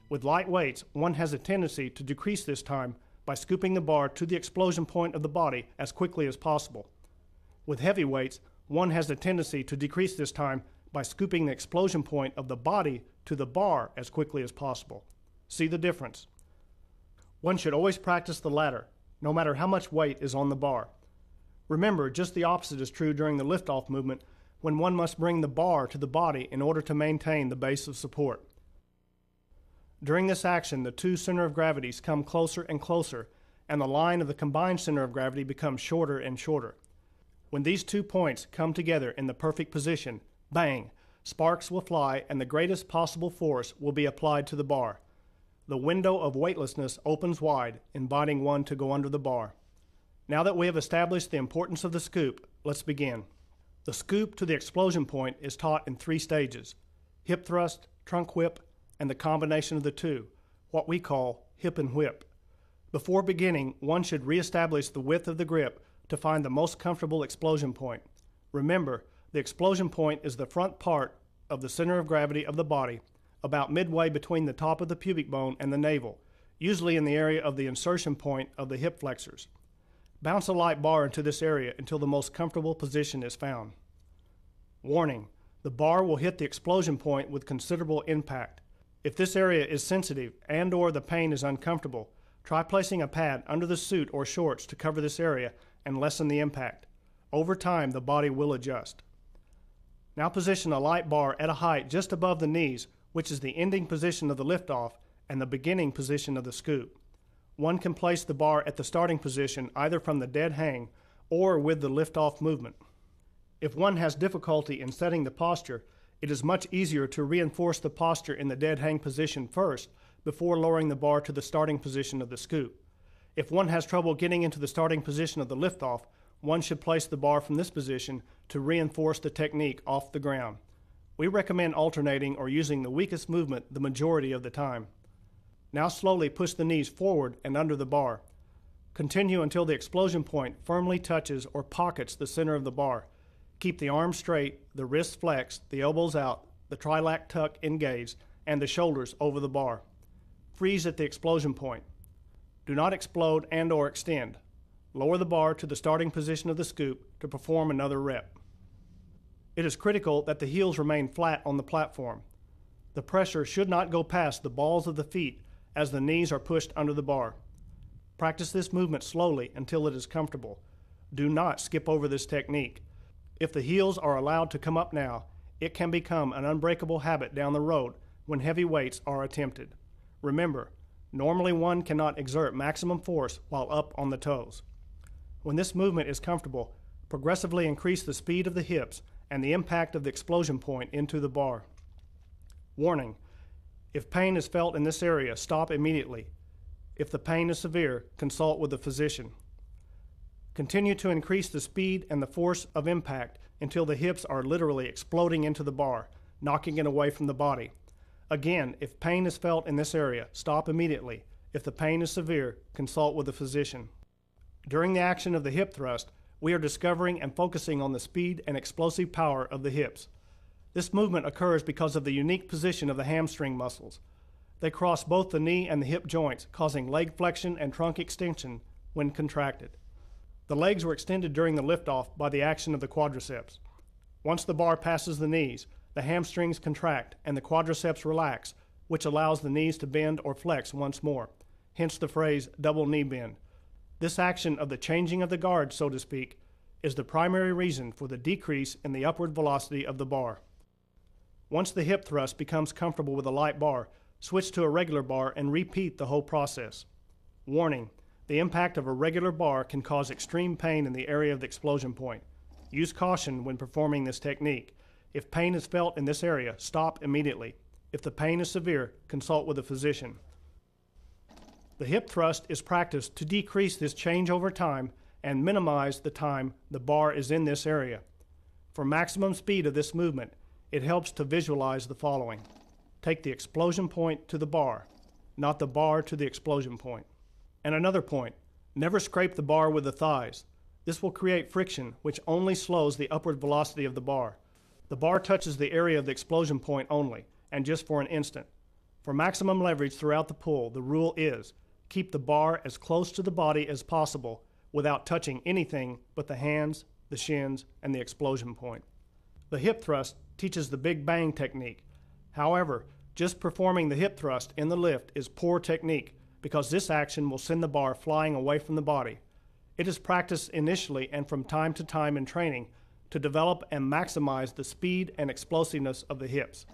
With light weights, one has a tendency to decrease this time by scooping the bar to the explosion point of the body as quickly as possible. With heavy weights, one has a tendency to decrease this time by scooping the explosion point of the body to the bar as quickly as possible. See the difference? One should always practice the latter, no matter how much weight is on the bar. Remember, just the opposite is true during the lift-off movement when one must bring the bar to the body in order to maintain the base of support. During this action, the two center of gravities come closer and closer, and the line of the combined center of gravity becomes shorter and shorter. When these 2 points come together in the perfect position, bang, sparks will fly and the greatest possible force will be applied to the bar. The window of weightlessness opens wide, inviting one to go under the bar. Now that we have established the importance of the scoop, let's begin. The scoop to the explosion point is taught in 3 stages: hip thrust, trunk whip, and the combination of the two, what we call hip and whip. Before beginning, one should reestablish the width of the grip to find the most comfortable explosion point. Remember, the explosion point is the front part of the center of gravity of the body, about midway between the top of the pubic bone and the navel, usually in the area of the insertion point of the hip flexors. Bounce a light bar into this area until the most comfortable position is found. Warning: the bar will hit the explosion point with considerable impact. If this area is sensitive and/or the pain is uncomfortable, try placing a pad under the suit or shorts to cover this area and lessen the impact. Over time, the body will adjust. Now position a light bar at a height just above the knees, which is the ending position of the liftoff and the beginning position of the scoop. One can place the bar at the starting position either from the dead hang or with the liftoff movement. If one has difficulty in setting the posture, it is much easier to reinforce the posture in the dead hang position first before lowering the bar to the starting position of the scoop. If one has trouble getting into the starting position of the liftoff, one should place the bar from this position to reinforce the technique off the ground. We recommend alternating or using the weakest movement the majority of the time. Now slowly push the knees forward and under the bar. Continue until the explosion point firmly touches or pockets the center of the bar. Keep the arms straight, the wrists flexed, the elbows out, the trilac tuck engaged, and the shoulders over the bar. Freeze at the explosion point. Do not explode and/or extend. Lower the bar to the starting position of the scoop to perform another rep. It is critical that the heels remain flat on the platform. The pressure should not go past the balls of the feet as the knees are pushed under the bar. Practice this movement slowly until it is comfortable. Do not skip over this technique. If the heels are allowed to come up now, it can become an unbreakable habit down the road when heavy weights are attempted. Remember, normally one cannot exert maximum force while up on the toes. When this movement is comfortable, progressively increase the speed of the hips and the impact of the explosion point into the bar. Warning: if pain is felt in this area, stop immediately. If the pain is severe, consult with a physician. Continue to increase the speed and the force of impact until the hips are literally exploding into the bar, knocking it away from the body. Again, if pain is felt in this area, stop immediately. If the pain is severe, consult with a physician. During the action of the hip thrust, we are discovering and focusing on the speed and explosive power of the hips. This movement occurs because of the unique position of the hamstring muscles. They cross both the knee and the hip joints, causing leg flexion and trunk extension when contracted. The legs were extended during the liftoff by the action of the quadriceps. Once the bar passes the knees, the hamstrings contract and the quadriceps relax, which allows the knees to bend or flex once more, hence the phrase double knee bend. This action of the changing of the guard, so to speak, is the primary reason for the decrease in the upward velocity of the bar. Once the hip thrust becomes comfortable with a light bar, switch to a regular bar and repeat the whole process. Warning: the impact of a regular bar can cause extreme pain in the area of the explosion point. Use caution when performing this technique. If pain is felt in this area, stop immediately. If the pain is severe, consult with a physician. The hip thrust is practiced to decrease this change over time and minimize the time the bar is in this area. For maximum speed of this movement, it helps to visualize the following. Take the explosion point to the bar, not the bar to the explosion point. And another point, never scrape the bar with the thighs. This will create friction, which only slows the upward velocity of the bar. The bar touches the area of the explosion point only, and just for an instant. For maximum leverage throughout the pull, the rule is keep the bar as close to the body as possible without touching anything but the hands, the shins, and the explosion point. The hip thrust teaches the big bang technique. However, just performing the hip thrust in the lift is poor technique because this action will send the bar flying away from the body. It is practiced initially and from time to time in training to develop and maximize the speed and explosiveness of the hips.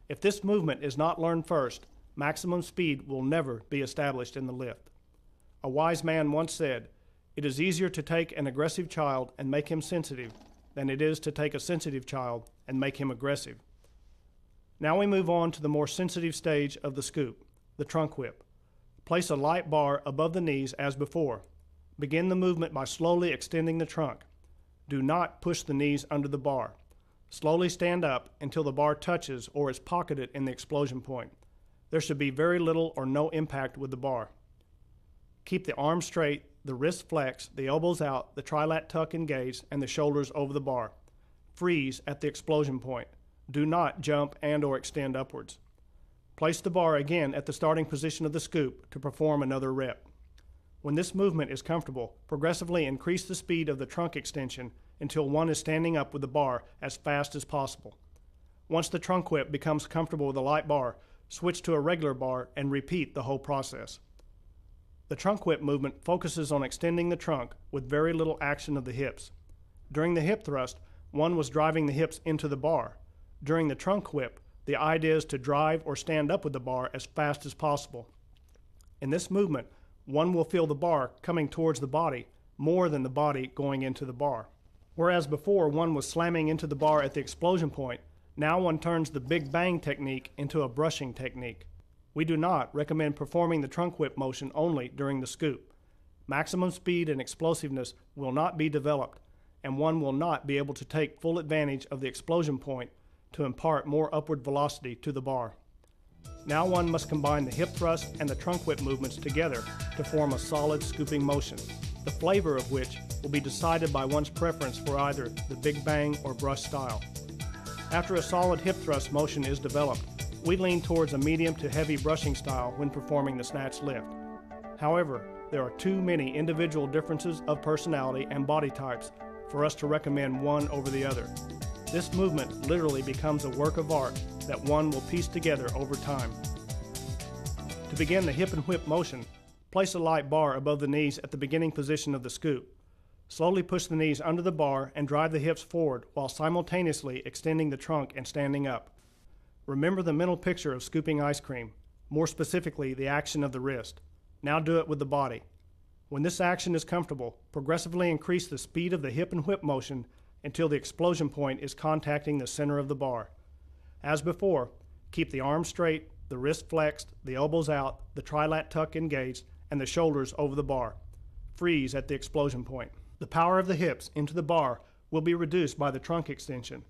If this movement is not learned first, maximum speed will never be established in the lift. A wise man once said, It is easier to take an aggressive child and make him sensitive than it is to take a sensitive child and make him aggressive. Now we move on to the more sensitive stage of the scoop, the trunk whip. Place a light bar above the knees as before. Begin the movement by slowly extending the trunk. Do not push the knees under the bar. Slowly stand up until the bar touches or is pocketed in the explosion point. There should be very little or no impact with the bar. Keep the arms straight, the wrists flexed, the elbows out, the trilat tuck engaged, and the shoulders over the bar. Freeze at the explosion point. Do not jump and or extend upwards. Place the bar again at the starting position of the scoop to perform another rep. When this movement is comfortable, progressively increase the speed of the trunk extension until one is standing up with the bar as fast as possible. Once the trunk whip becomes comfortable with a light bar, switch to a regular bar and repeat the whole process. The trunk whip movement focuses on extending the trunk with very little action of the hips. During the hip thrust, one was driving the hips into the bar. During the trunk whip, the idea is to drive or stand up with the bar as fast as possible. In this movement, one will feel the bar coming towards the body more than the body going into the bar. Whereas before one was slamming into the bar at the explosion point, now one turns the big bang technique into a brushing technique. We do not recommend performing the trunk whip motion only during the scoop. Maximum speed and explosiveness will not be developed, and one will not be able to take full advantage of the explosion point to impart more upward velocity to the bar. Now one must combine the hip thrust and the trunk whip movements together to form a solid scooping motion, the flavor of which will be decided by one's preference for either the big bang or brush style. After a solid hip thrust motion is developed, we lean towards a medium to heavy brushing style when performing the snatch lift. However, there are too many individual differences of personality and body types for us to recommend one over the other. This movement literally becomes a work of art that one will piece together over time. To begin the hip and whip motion, place a light bar above the knees at the beginning position of the scoop. Slowly push the knees under the bar and drive the hips forward while simultaneously extending the trunk and standing up. Remember the mental picture of scooping ice cream, more specifically the action of the wrist. Now do it with the body. When this action is comfortable, progressively increase the speed of the hip and whip motion until the explosion point is contacting the center of the bar. As before, keep the arms straight, the wrist flexed, the elbows out, the trilat tuck engaged, and the shoulders over the bar. Freeze at the explosion point. The power of the hips into the bar will be reduced by the trunk extension.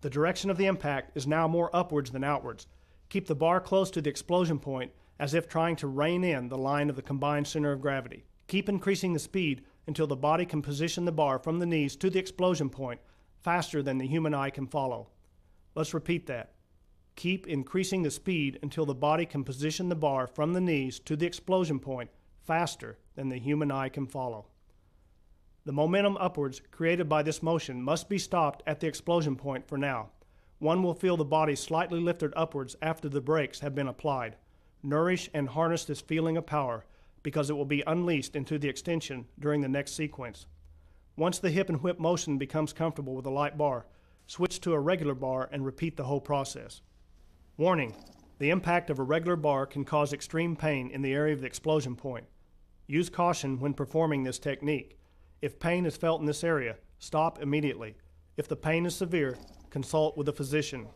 The direction of the impact is now more upwards than outwards. Keep the bar close to the explosion point as if trying to rein in the line of the combined center of gravity. Keep increasing the speed until the body can position the bar from the knees to the explosion point faster than the human eye can follow. Let's repeat that. Keep increasing the speed until the body can position the bar from the knees to the explosion point faster than the human eye can follow. The momentum upwards created by this motion must be stopped at the explosion point for now. One will feel the body slightly lifted upwards after the brakes have been applied. Nourish and harness this feeling of power because it will be unleashed into the extension during the next sequence. Once the hip and whip motion becomes comfortable with a light bar, switch to a regular bar and repeat the whole process. Warning: the impact of a regular bar can cause extreme pain in the area of the explosion point. Use caution when performing this technique. If pain is felt in this area, stop immediately. If the pain is severe, consult with a physician.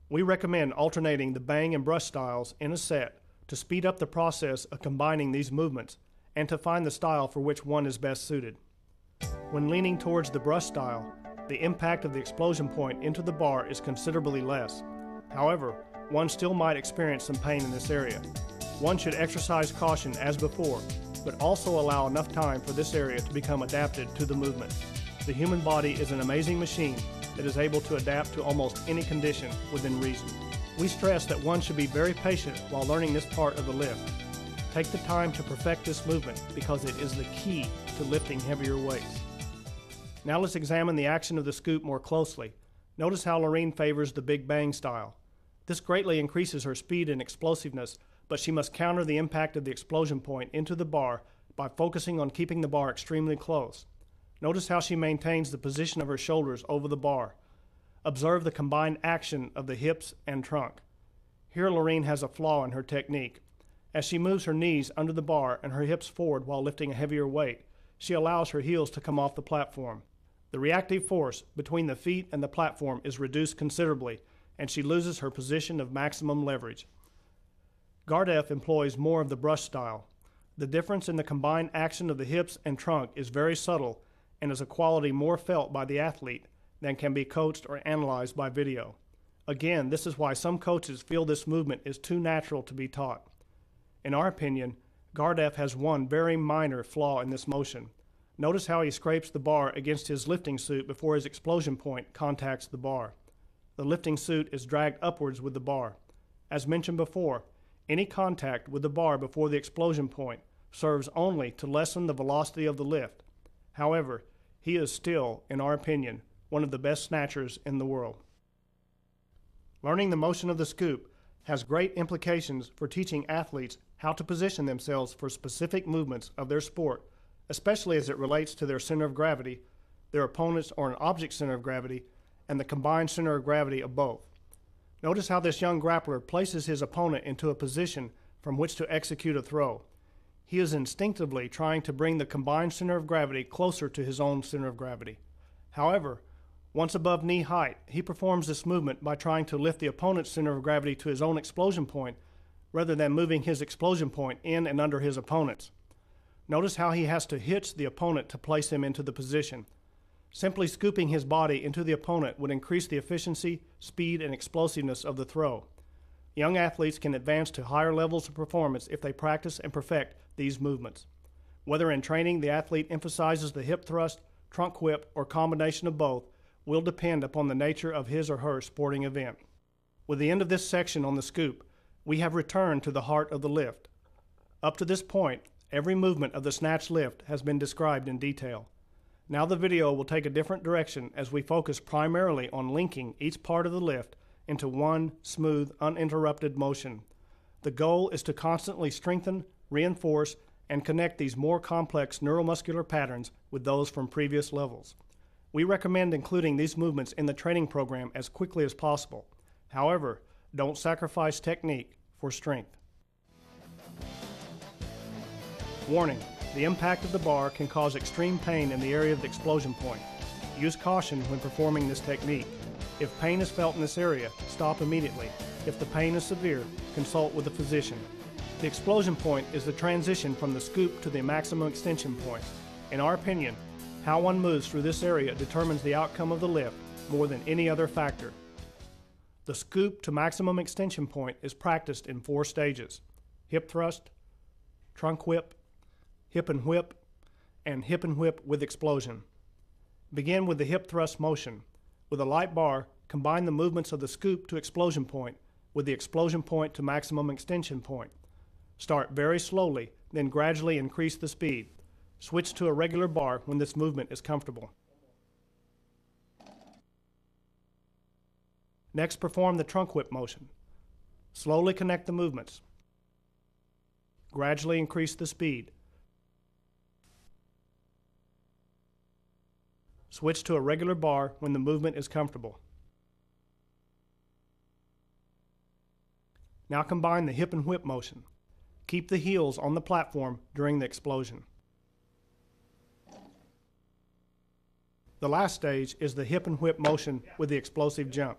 We recommend alternating the bang and brush styles in a set to speed up the process of combining these movements and to find the style for which one is best suited. When leaning towards the brush style, the impact of the explosion point into the bar is considerably less. However, one still might experience some pain in this area. One should exercise caution as before, but also allow enough time for this area to become adapted to the movement. The human body is an amazing machine that is able to adapt to almost any condition within reason. We stress that one should be very patient while learning this part of the lift. Take the time to perfect this movement because it is the key to lifting heavier weights. Now let's examine the action of the scoop more closely. Notice how Lorene favors the big bang style. This greatly increases her speed and explosiveness, but she must counter the impact of the explosion point into the bar by focusing on keeping the bar extremely close. Notice how she maintains the position of her shoulders over the bar. Observe the combined action of the hips and trunk. Here Lorene has a flaw in her technique. As she moves her knees under the bar and her hips forward while lifting a heavier weight, she allows her heels to come off the platform. The reactive force between the feet and the platform is reduced considerably, and she loses her position of maximum leverage. Guard F employs more of the brush style. The difference in the combined action of the hips and trunk is very subtle and is a quality more felt by the athlete than can be coached or analyzed by video. Again, this is why some coaches feel this movement is too natural to be taught. In our opinion, Guard F has one very minor flaw in this motion. Notice how he scrapes the bar against his lifting suit before his explosion point contacts the bar. The lifting suit is dragged upwards with the bar. As mentioned before, any contact with the bar before the explosion point serves only to lessen the velocity of the lift. However, he is still, in our opinion, one of the best snatchers in the world. Learning the motion of the scoop has great implications for teaching athletes how to position themselves for specific movements of their sport, especially as it relates to their center of gravity, their opponent's or an object's center of gravity, and the combined center of gravity of both. Notice how this young grappler places his opponent into a position from which to execute a throw. He is instinctively trying to bring the combined center of gravity closer to his own center of gravity. However, once above knee height, he performs this movement by trying to lift the opponent's center of gravity to his own explosion point rather than moving his explosion point in and under his opponent's. Notice how he has to hitch the opponent to place him into the position. Simply scooping his body into the opponent would increase the efficiency, speed, and explosiveness of the throw. Young athletes can advance to higher levels of performance if they practice and perfect these movements. Whether in training the athlete emphasizes the hip thrust, trunk whip, or combination of both will depend upon the nature of his or her sporting event. With the end of this section on the scoop, we have returned to the heart of the lift. Up to this point, every movement of the snatch lift has been described in detail. Now the video will take a different direction as we focus primarily on linking each part of the lift into one smooth, uninterrupted motion. The goal is to constantly strengthen, reinforce, and connect these more complex neuromuscular patterns with those from previous levels. We recommend including these movements in the training program as quickly as possible. However, don't sacrifice technique for strength. Warning: the impact of the bar can cause extreme pain in the area of the explosion point. Use caution when performing this technique. If pain is felt in this area, stop immediately. If the pain is severe, consult with a physician. The explosion point is the transition from the scoop to the maximum extension point. In our opinion, how one moves through this area determines the outcome of the lift more than any other factor. The scoop to maximum extension point is practiced in 4 stages: hip thrust, trunk whip, hip and whip, and hip and whip with explosion. Begin with the hip thrust motion. With a light bar, combine the movements of the scoop to explosion point with the explosion point to maximum extension point. Start very slowly, then gradually increase the speed. Switch to a regular bar when this movement is comfortable. Next, perform the trunk whip motion. Slowly connect the movements. Gradually increase the speed. Switch to a regular bar when the movement is comfortable. Now combine the hip and whip motion. Keep the heels on the platform during the explosion. The last stage is the hip and whip motion with the explosive jump.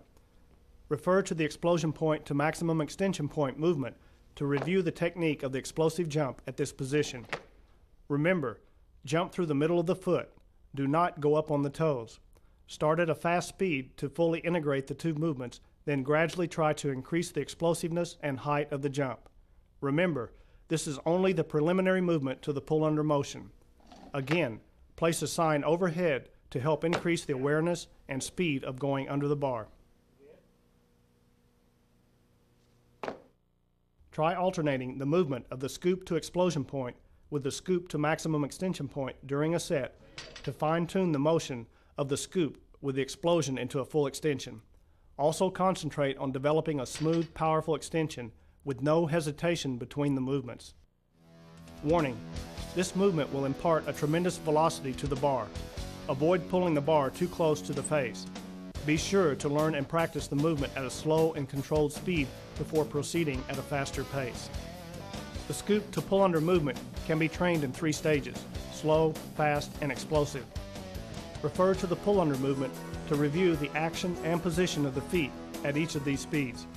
Refer to the explosion point to maximum extension point movement to review the technique of the explosive jump at this position. Remember, jump through the middle of the foot. Do not go up on the toes. Start at a fast speed to fully integrate the two movements, then gradually try to increase the explosiveness and height of the jump. Remember, this is only the preliminary movement to the pull-under motion. Again, place a sign overhead to help increase the awareness and speed of going under the bar. Try alternating the movement of the scoop to explosion point with the scoop to maximum extension point during a set to fine-tune the motion of the scoop with the explosion into a full extension. Also concentrate on developing a smooth, powerful extension with no hesitation between the movements. Warning: this movement will impart a tremendous velocity to the bar. Avoid pulling the bar too close to the face. Be sure to learn and practice the movement at a slow and controlled speed before proceeding at a faster pace. The scoop to pull under movement can be trained in 3 stages: slow, fast, and explosive. Refer to the pull-under movement to review the action and position of the feet at each of these speeds.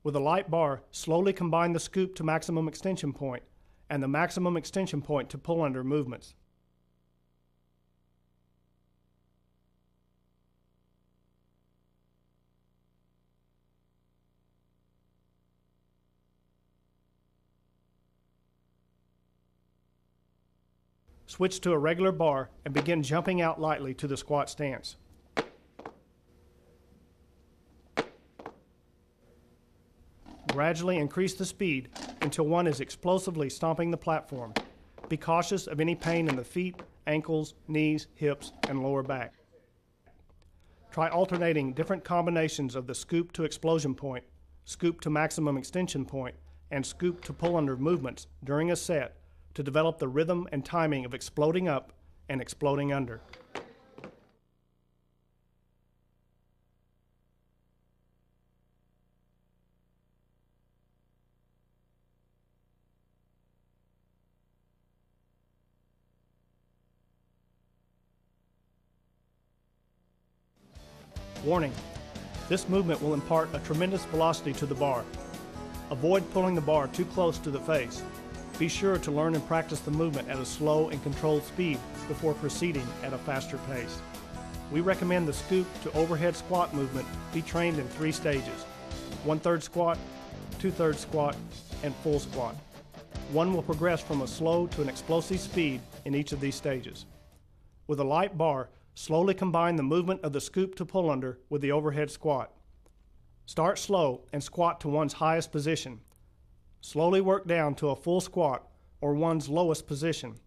With a light bar, slowly combine the scoop to maximum extension point and the maximum extension point to pull-under movements. Switch to a regular bar and begin jumping out lightly to the squat stance. Gradually increase the speed until one is explosively stomping the platform. Be cautious of any pain in the feet, ankles, knees, hips, and lower back. Try alternating different combinations of the scoop to explosion point, scoop to maximum extension point, and scoop to pull-under movements during a set to develop the rhythm and timing of exploding up and exploding under. Warning: this movement will impart a tremendous velocity to the bar. Avoid pulling the bar too close to the face. Be sure to learn and practice the movement at a slow and controlled speed before proceeding at a faster pace. We recommend the scoop to overhead squat movement be trained in 3 stages: 1/3 squat, 2/3 squat, and full squat. One will progress from a slow to an explosive speed in each of these stages. With a light bar, slowly combine the movement of the scoop to pull under with the overhead squat. Start slow and squat to one's highest position. Slowly work down to a full squat or one's lowest position.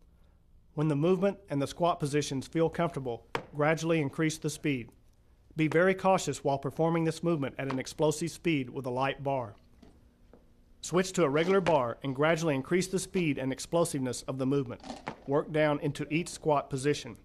When the movement and the squat positions feel comfortable, gradually increase the speed. Be very cautious while performing this movement at an explosive speed with a light bar. Switch to a regular bar and gradually increase the speed and explosiveness of the movement. Work down into each squat position.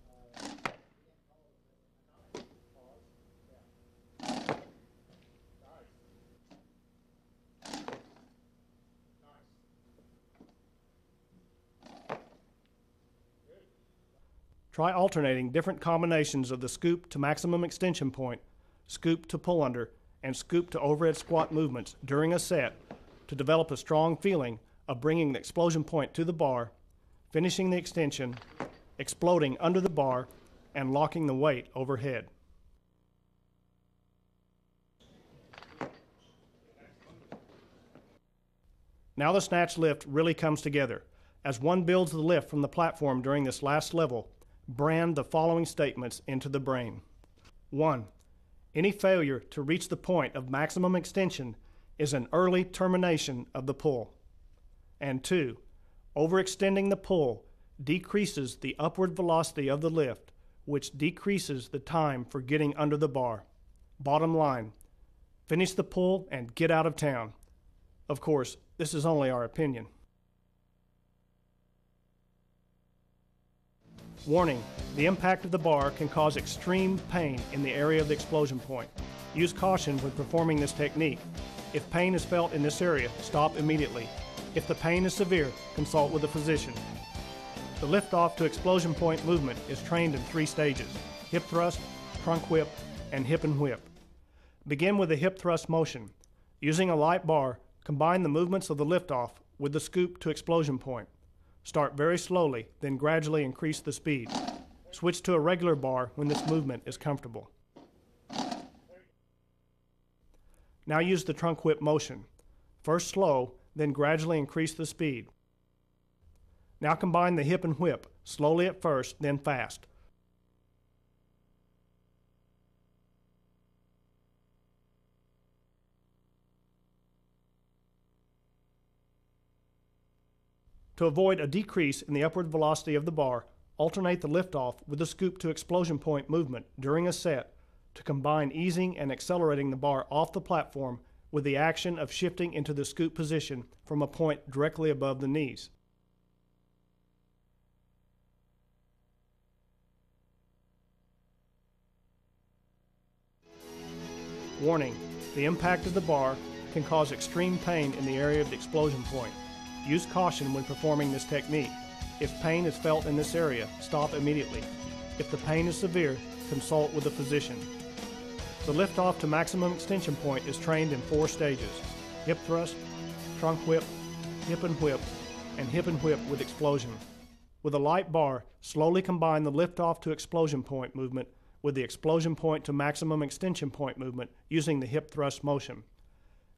Try alternating different combinations of the scoop to maximum extension point, scoop to pull under, and scoop to overhead squat movements during a set to develop a strong feeling of bringing the explosion point to the bar, finishing the extension, exploding under the bar, and locking the weight overhead. Now the snatch lift really comes together. As one builds the lift from the platform during this last level, brand the following statements into the brain. 1. Any failure to reach the point of maximum extension is an early termination of the pull. And 2. Overextending the pull decreases the upward velocity of the lift, which decreases the time for getting under the bar. Bottom line: finish the pull and get out of town. Of course, this is only our opinion. Warning: the impact of the bar can cause extreme pain in the area of the explosion point. Use caution when performing this technique. If pain is felt in this area, stop immediately. If the pain is severe, consult with a physician. The lift-off to explosion point movement is trained in 3 stages: hip thrust, trunk whip, and hip and whip. Begin with the hip thrust motion. Using a light bar, combine the movements of the lift-off with the scoop to explosion point. Start very slowly, then gradually increase the speed. Switch to a regular bar when this movement is comfortable. Now use the trunk whip motion. First slow, then gradually increase the speed. Now combine the hip and whip, slowly at first, then fast. To avoid a decrease in the upward velocity of the bar, alternate the liftoff with the scoop to explosion point movement during a set to combine easing and accelerating the bar off the platform with the action of shifting into the scoop position from a point directly above the knees. Warning: the impact of the bar can cause extreme pain in the area of the explosion point. Use caution when performing this technique. If pain is felt in this area, stop immediately. If the pain is severe, consult with a physician. The lift-off to maximum extension point is trained in 4 stages: hip thrust, trunk whip, hip and whip, and hip and whip with explosion. With a light bar, slowly combine the lift-off to explosion point movement with the explosion point to maximum extension point movement using the hip thrust motion.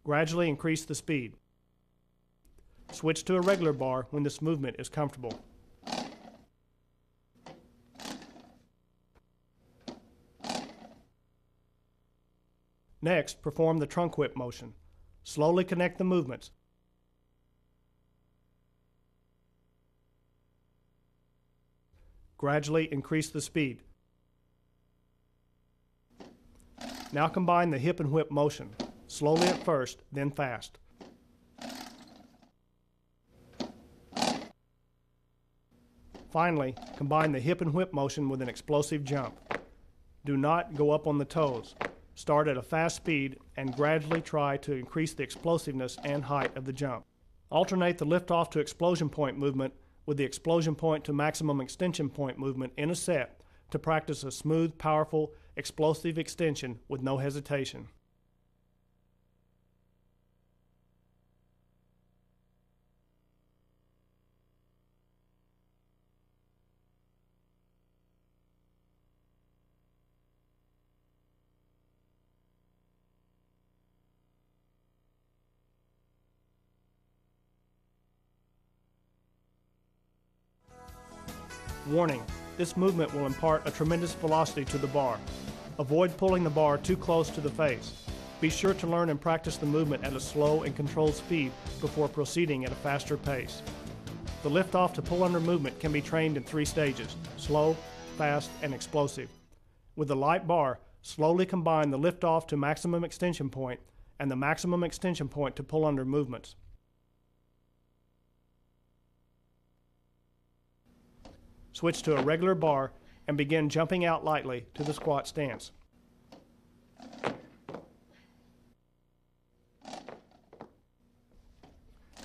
Gradually increase the speed. Switch to a regular bar when this movement is comfortable. Next, perform the trunk whip motion. Slowly connect the movements. Gradually increase the speed. Now combine the hip and whip motion. Slowly at first, then fast. Finally, combine the hip and whip motion with an explosive jump. Do not go up on the toes. Start at a fast speed and gradually try to increase the explosiveness and height of the jump. Alternate the lift-off to explosion point movement with the explosion point to maximum extension point movement in a set to practice a smooth, powerful, explosive extension with no hesitation. Warning: this movement will impart a tremendous velocity to the bar. Avoid pulling the bar too close to the face. Be sure to learn and practice the movement at a slow and controlled speed before proceeding at a faster pace. The lift-off to pull-under movement can be trained in 3 stages: slow, fast, and explosive. With the light bar, slowly combine the lift-off to maximum extension point and the maximum extension point to pull-under movements. Switch to a regular bar and begin jumping out lightly to the squat stance.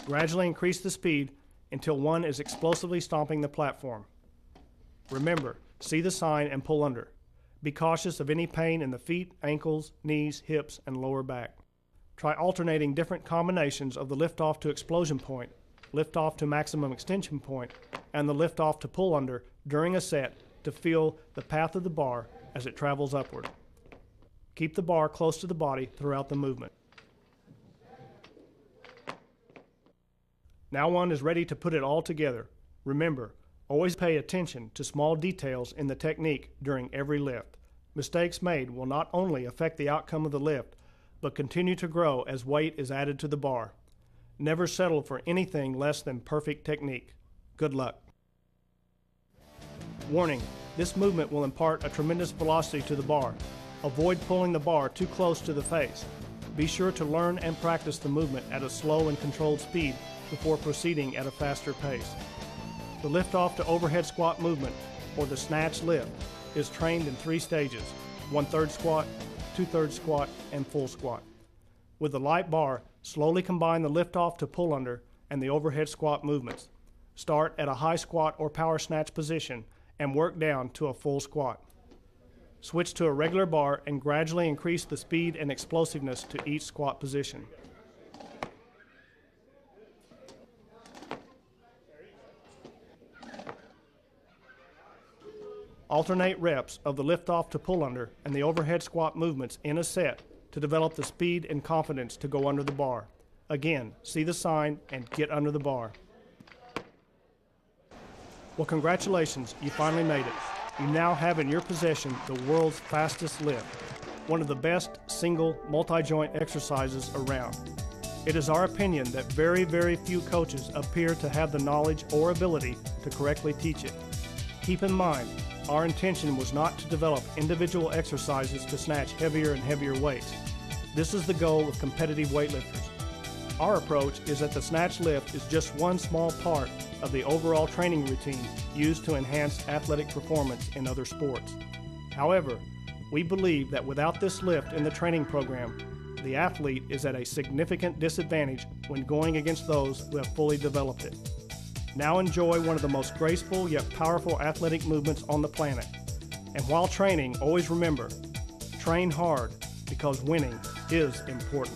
Gradually increase the speed until one is explosively stomping the platform. Remember, see the sign and pull under. Be cautious of any pain in the feet, ankles, knees, hips, and lower back. Try alternating different combinations of the lift-off to explosion point, lift-off to maximum extension point, and the lift-off to pull under during a set to feel the path of the bar as it travels upward. Keep the bar close to the body throughout the movement. Now one is ready to put it all together. Remember, always pay attention to small details in the technique during every lift. Mistakes made will not only affect the outcome of the lift, but continue to grow as weight is added to the bar. Never settle for anything less than perfect technique. Good luck. Warning: this movement will impart a tremendous velocity to the bar. Avoid pulling the bar too close to the face. Be sure to learn and practice the movement at a slow and controlled speed before proceeding at a faster pace. The lift-off to overhead squat movement, or the snatch lift, is trained in 3 stages: 1/3 squat, 2/3 squat, and full squat. With the light bar, slowly combine the lift-off to pull under and the overhead squat movements. Start at a high squat or power snatch position and work down to a full squat. Switch to a regular bar and gradually increase the speed and explosiveness to each squat position. Alternate reps of the lift-off to pull under and the overhead squat movements in a set to develop the speed and confidence to go under the bar. Again, see the sign and get under the bar. Well, congratulations, you finally made it. You now have in your possession the world's fastest lift, one of the best single multi-joint exercises around. It is our opinion that very, very few coaches appear to have the knowledge or ability to correctly teach it. Keep in mind, our intention was not to develop individual exercises to snatch heavier and heavier weights. This is the goal of competitive weightlifters. Our approach is that the snatch lift is just one small part of the overall training routine used to enhance athletic performance in other sports. However, we believe that without this lift in the training program, the athlete is at a significant disadvantage when going against those who have fully developed it. Now enjoy one of the most graceful yet powerful athletic movements on the planet. And while training, always remember, train hard because winning is important.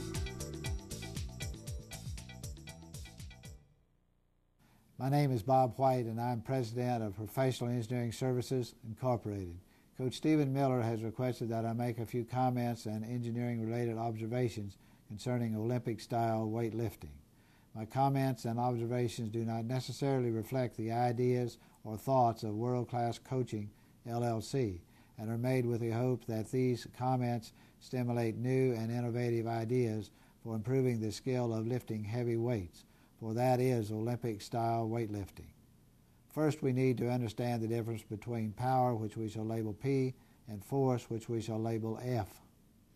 My name is Bob White, and I'm president of Professional Engineering Services, Incorporated. Coach Stephen Miller has requested that I make a few comments and engineering-related observations concerning Olympic-style weightlifting. My comments and observations do not necessarily reflect the ideas or thoughts of World Class Coaching, LLC, and are made with the hope that these comments stimulate new and innovative ideas for improving the skill of lifting heavy weights, for that is Olympic-style weightlifting. First, we need to understand the difference between power, which we shall label P, and force, which we shall label F.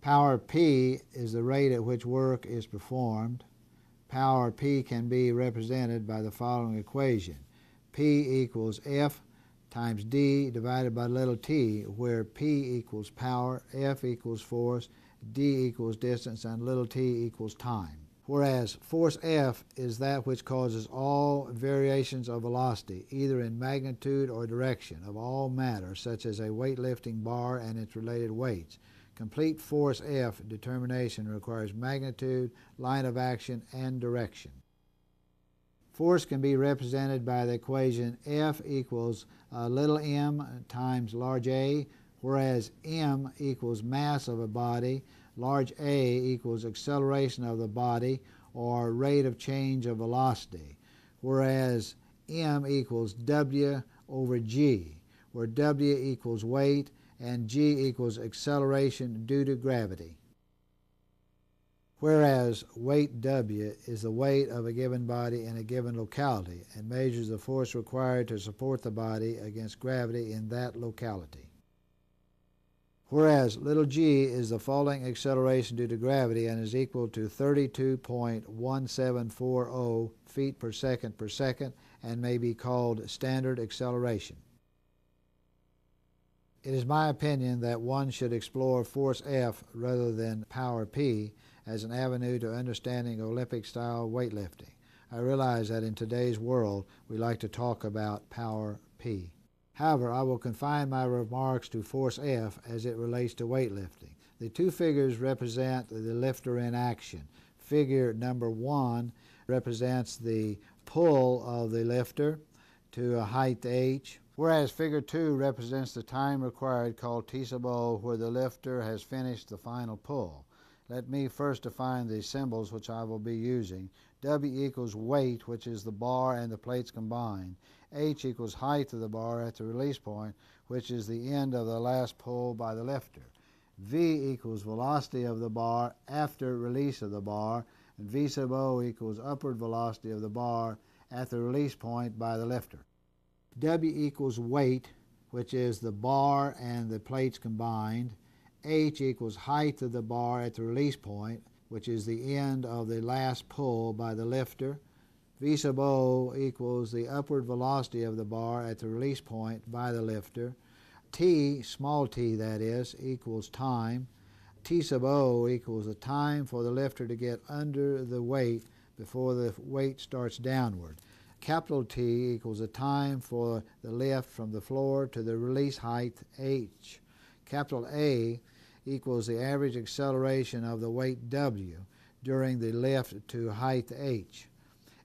Power P is the rate at which work is performed. Power P can be represented by the following equation. P equals F times D divided by little t, where P equals power, F equals force, D equals distance, and little t equals time. Whereas force F is that which causes all variations of velocity, either in magnitude or direction, of all matter, such as a weightlifting bar and its related weights. Complete force F determination requires magnitude, line of action, and direction. Force can be represented by the equation F equals little m times large A, whereas m equals mass of a body, large A equals acceleration of the body or rate of change of velocity, whereas m equals W over G, where W equals weight and G equals acceleration due to gravity. Whereas weight W is the weight of a given body in a given locality and measures the force required to support the body against gravity in that locality. Whereas little g is the falling acceleration due to gravity and is equal to 32.1740 feet per second and may be called standard acceleration. It is my opinion that one should explore force F rather than power P as an avenue to understanding Olympic-style weightlifting. I realize that in today's world we like to talk about power P. However, I will confine my remarks to force F as it relates to weightlifting. The two figures represent the lifter in action. Figure number 1 represents the pull of the lifter to a height h, whereas figure 2 represents the time required, called T sub O, where the lifter has finished the final pull. Let me first define the symbols which I will be using. W equals weight, which is the bar and the plates combined. H equals height of the bar at the release point, which is the end of the last pull by the lifter. V equals velocity of the bar after release of the bar, and V sub O equals upward velocity of the bar at the release point by the lifter. W equals weight, which is the bar and the plates combined. H equals height of the bar at the release point, which is the end of the last pull by the lifter. V sub O equals the upward velocity of the bar at the release point by the lifter. T, small t that is, equals time. T sub O equals the time for the lifter to get under the weight before the weight starts downward. Capital T equals the time for the lift from the floor to the release height h. Capital A equals the average acceleration of the weight W during the lift to height h.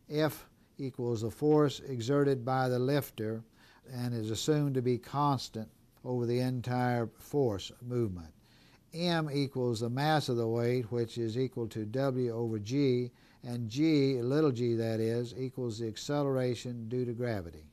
F equals the force exerted by the lifter and is assumed to be constant over the entire force movement. M equals the mass of the weight, which is equal to W over G, and G, little g that is, equals the acceleration due to gravity.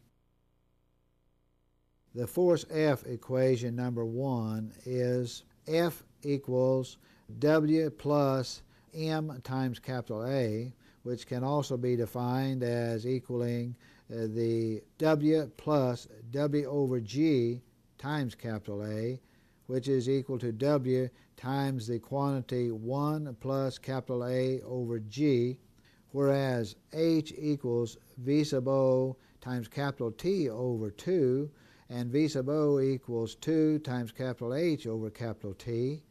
The force F equation number 1 is F equals W plus M times capital A, which can also be defined as equaling the W plus W over G times capital A, which is equal to W times the quantity 1 plus capital A over G, whereas H equals V sub O times capital T over 2, and V sub O equals 2 times capital H over capital T,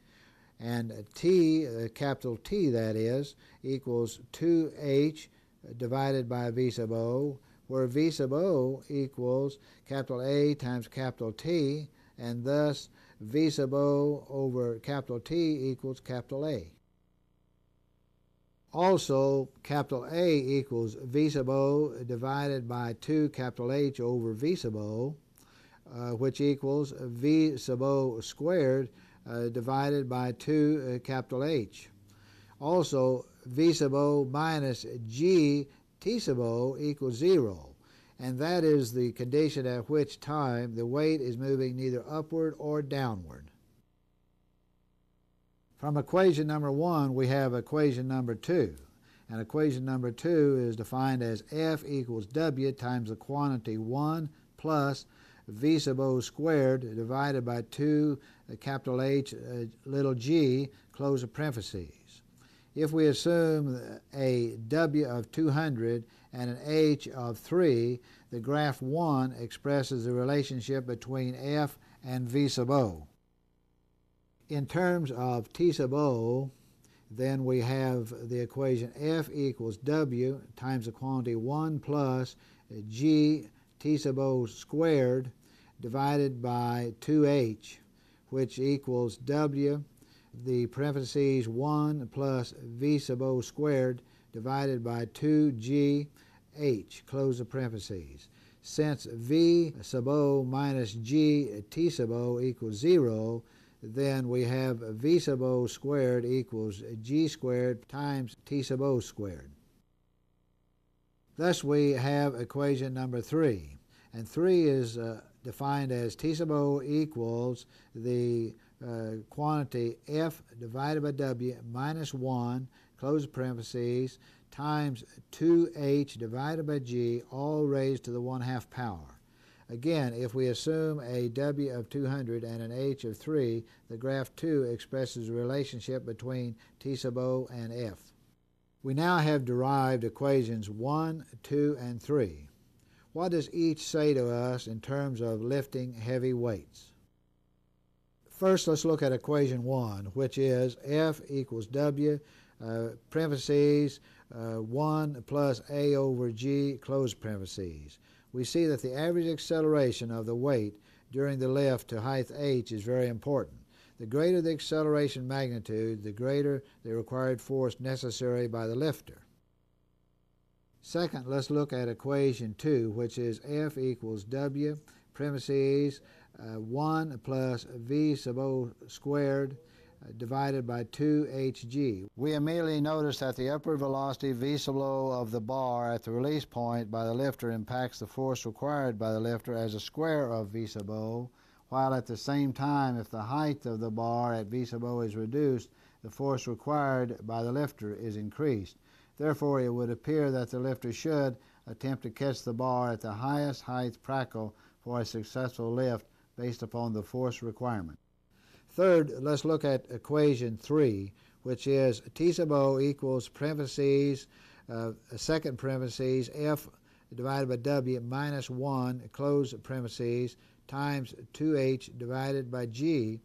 and T, capital T that is, equals 2H divided by V sub O, where V sub O equals capital A times capital T, and thus V sub O over capital T equals capital A. Also, capital A equals V sub O divided by 2 capital H over V sub O, which equals V sub O squared divided by 2 capital H. Also, V sub O minus G T sub O equals 0, and that is the condition at which time the weight is moving neither upward or downward. From equation number 1, we have equation number 2. And equation number 2 is defined as F equals W times the quantity 1 plus V sub O squared divided by 2 capital H little g, close the parentheses. If we assume a W of 200 and an H of 3, the graph 1 expresses the relationship between F and V sub O. In terms of T sub O, then we have the equation F equals W times the quantity 1 plus G T sub O squared divided by 2H, which equals W, the parentheses 1 plus V sub O squared divided by 2GH, close the parentheses. Since V sub O minus G T sub O equals 0, then we have V sub O squared equals G squared times T sub O squared. Thus we have equation number 3. And 3 is defined as T sub O equals the quantity F divided by W minus 1, close the parentheses, times 2H divided by G, all raised to the 1/2 power. Again, if we assume a W of 200 and an H of 3, the graph 2 expresses the relationship between T sub O and F. We now have derived equations 1, 2, and 3. What does each say to us in terms of lifting heavy weights? First, let's look at equation 1, which is F equals W, parentheses, 1 plus A over G, close parentheses. We see that the average acceleration of the weight during the lift to height h is very important. The greater the acceleration magnitude, the greater the required force necessary by the lifter. Second, let's look at equation 2, which is F equals W, parentheses, 1 plus V sub O squared divided by 2hg. We immediately notice that the upward velocity V sub O of the bar at the release point by the lifter impacts the force required by the lifter as a square of V sub O, while at the same time, if the height of the bar at V sub O is reduced, the force required by the lifter is increased. Therefore, it would appear that the lifter should attempt to catch the bar at the highest height practical for a successful lift based upon the force requirement. Third, let's look at equation 3, which is T sub O equals parentheses, second parentheses, F divided by W minus 1, close parentheses, times 2H divided by G,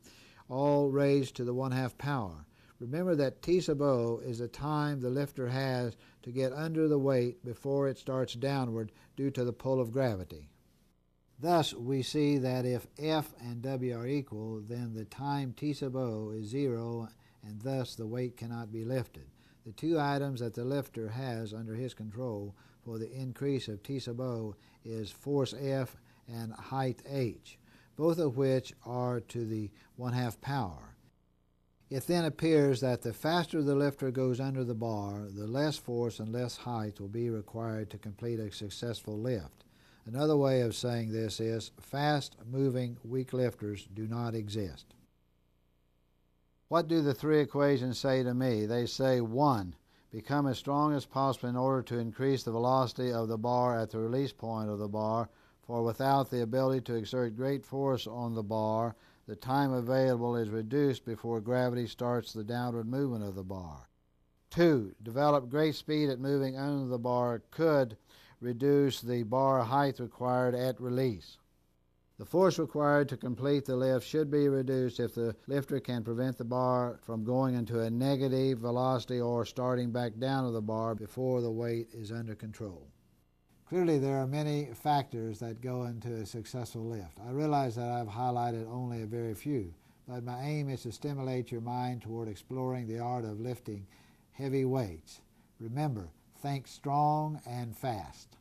all raised to the 1/2 power. Remember that T sub O is the time the lifter has to get under the weight before it starts downward due to the pull of gravity. Thus, we see that if F and W are equal, then the time T sub O is 0, and thus the weight cannot be lifted. The two items that the lifter has under his control for the increase of T sub O is force F and height h, both of which are to the 1/2 power. It then appears that the faster the lifter goes under the bar, the less force and less height will be required to complete a successful lift. Another way of saying this is fast-moving weak lifters do not exist. What do the three equations say to me? They say, 1. Become as strong as possible in order to increase the velocity of the bar at the release point of the bar, for without the ability to exert great force on the bar, the time available is reduced before gravity starts the downward movement of the bar. 2. Develop great speed at moving under the bar could reduce the bar height required at release. The force required to complete the lift should be reduced if the lifter can prevent the bar from going into a negative velocity or starting back down to the bar before the weight is under control. Clearly, there are many factors that go into a successful lift. I realize that I've highlighted only a very few, but my aim is to stimulate your mind toward exploring the art of lifting heavy weights. Remember, think strong and fast.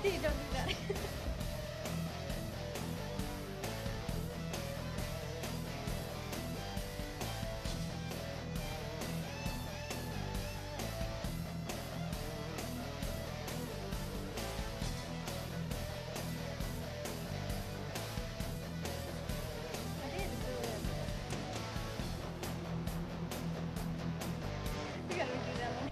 Steve, don't do that. I did do it. We gotta redo that one.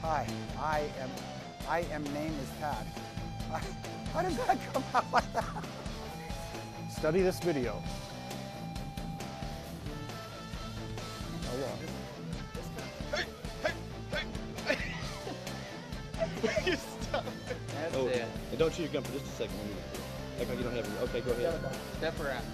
Hi, I am name is Pat. How did that come out like that? Study this video. Oh, well. You stop. That's Oh, it. and don't chew your gum for just a second. Act like you don't have it. Okay, go ahead. Step around.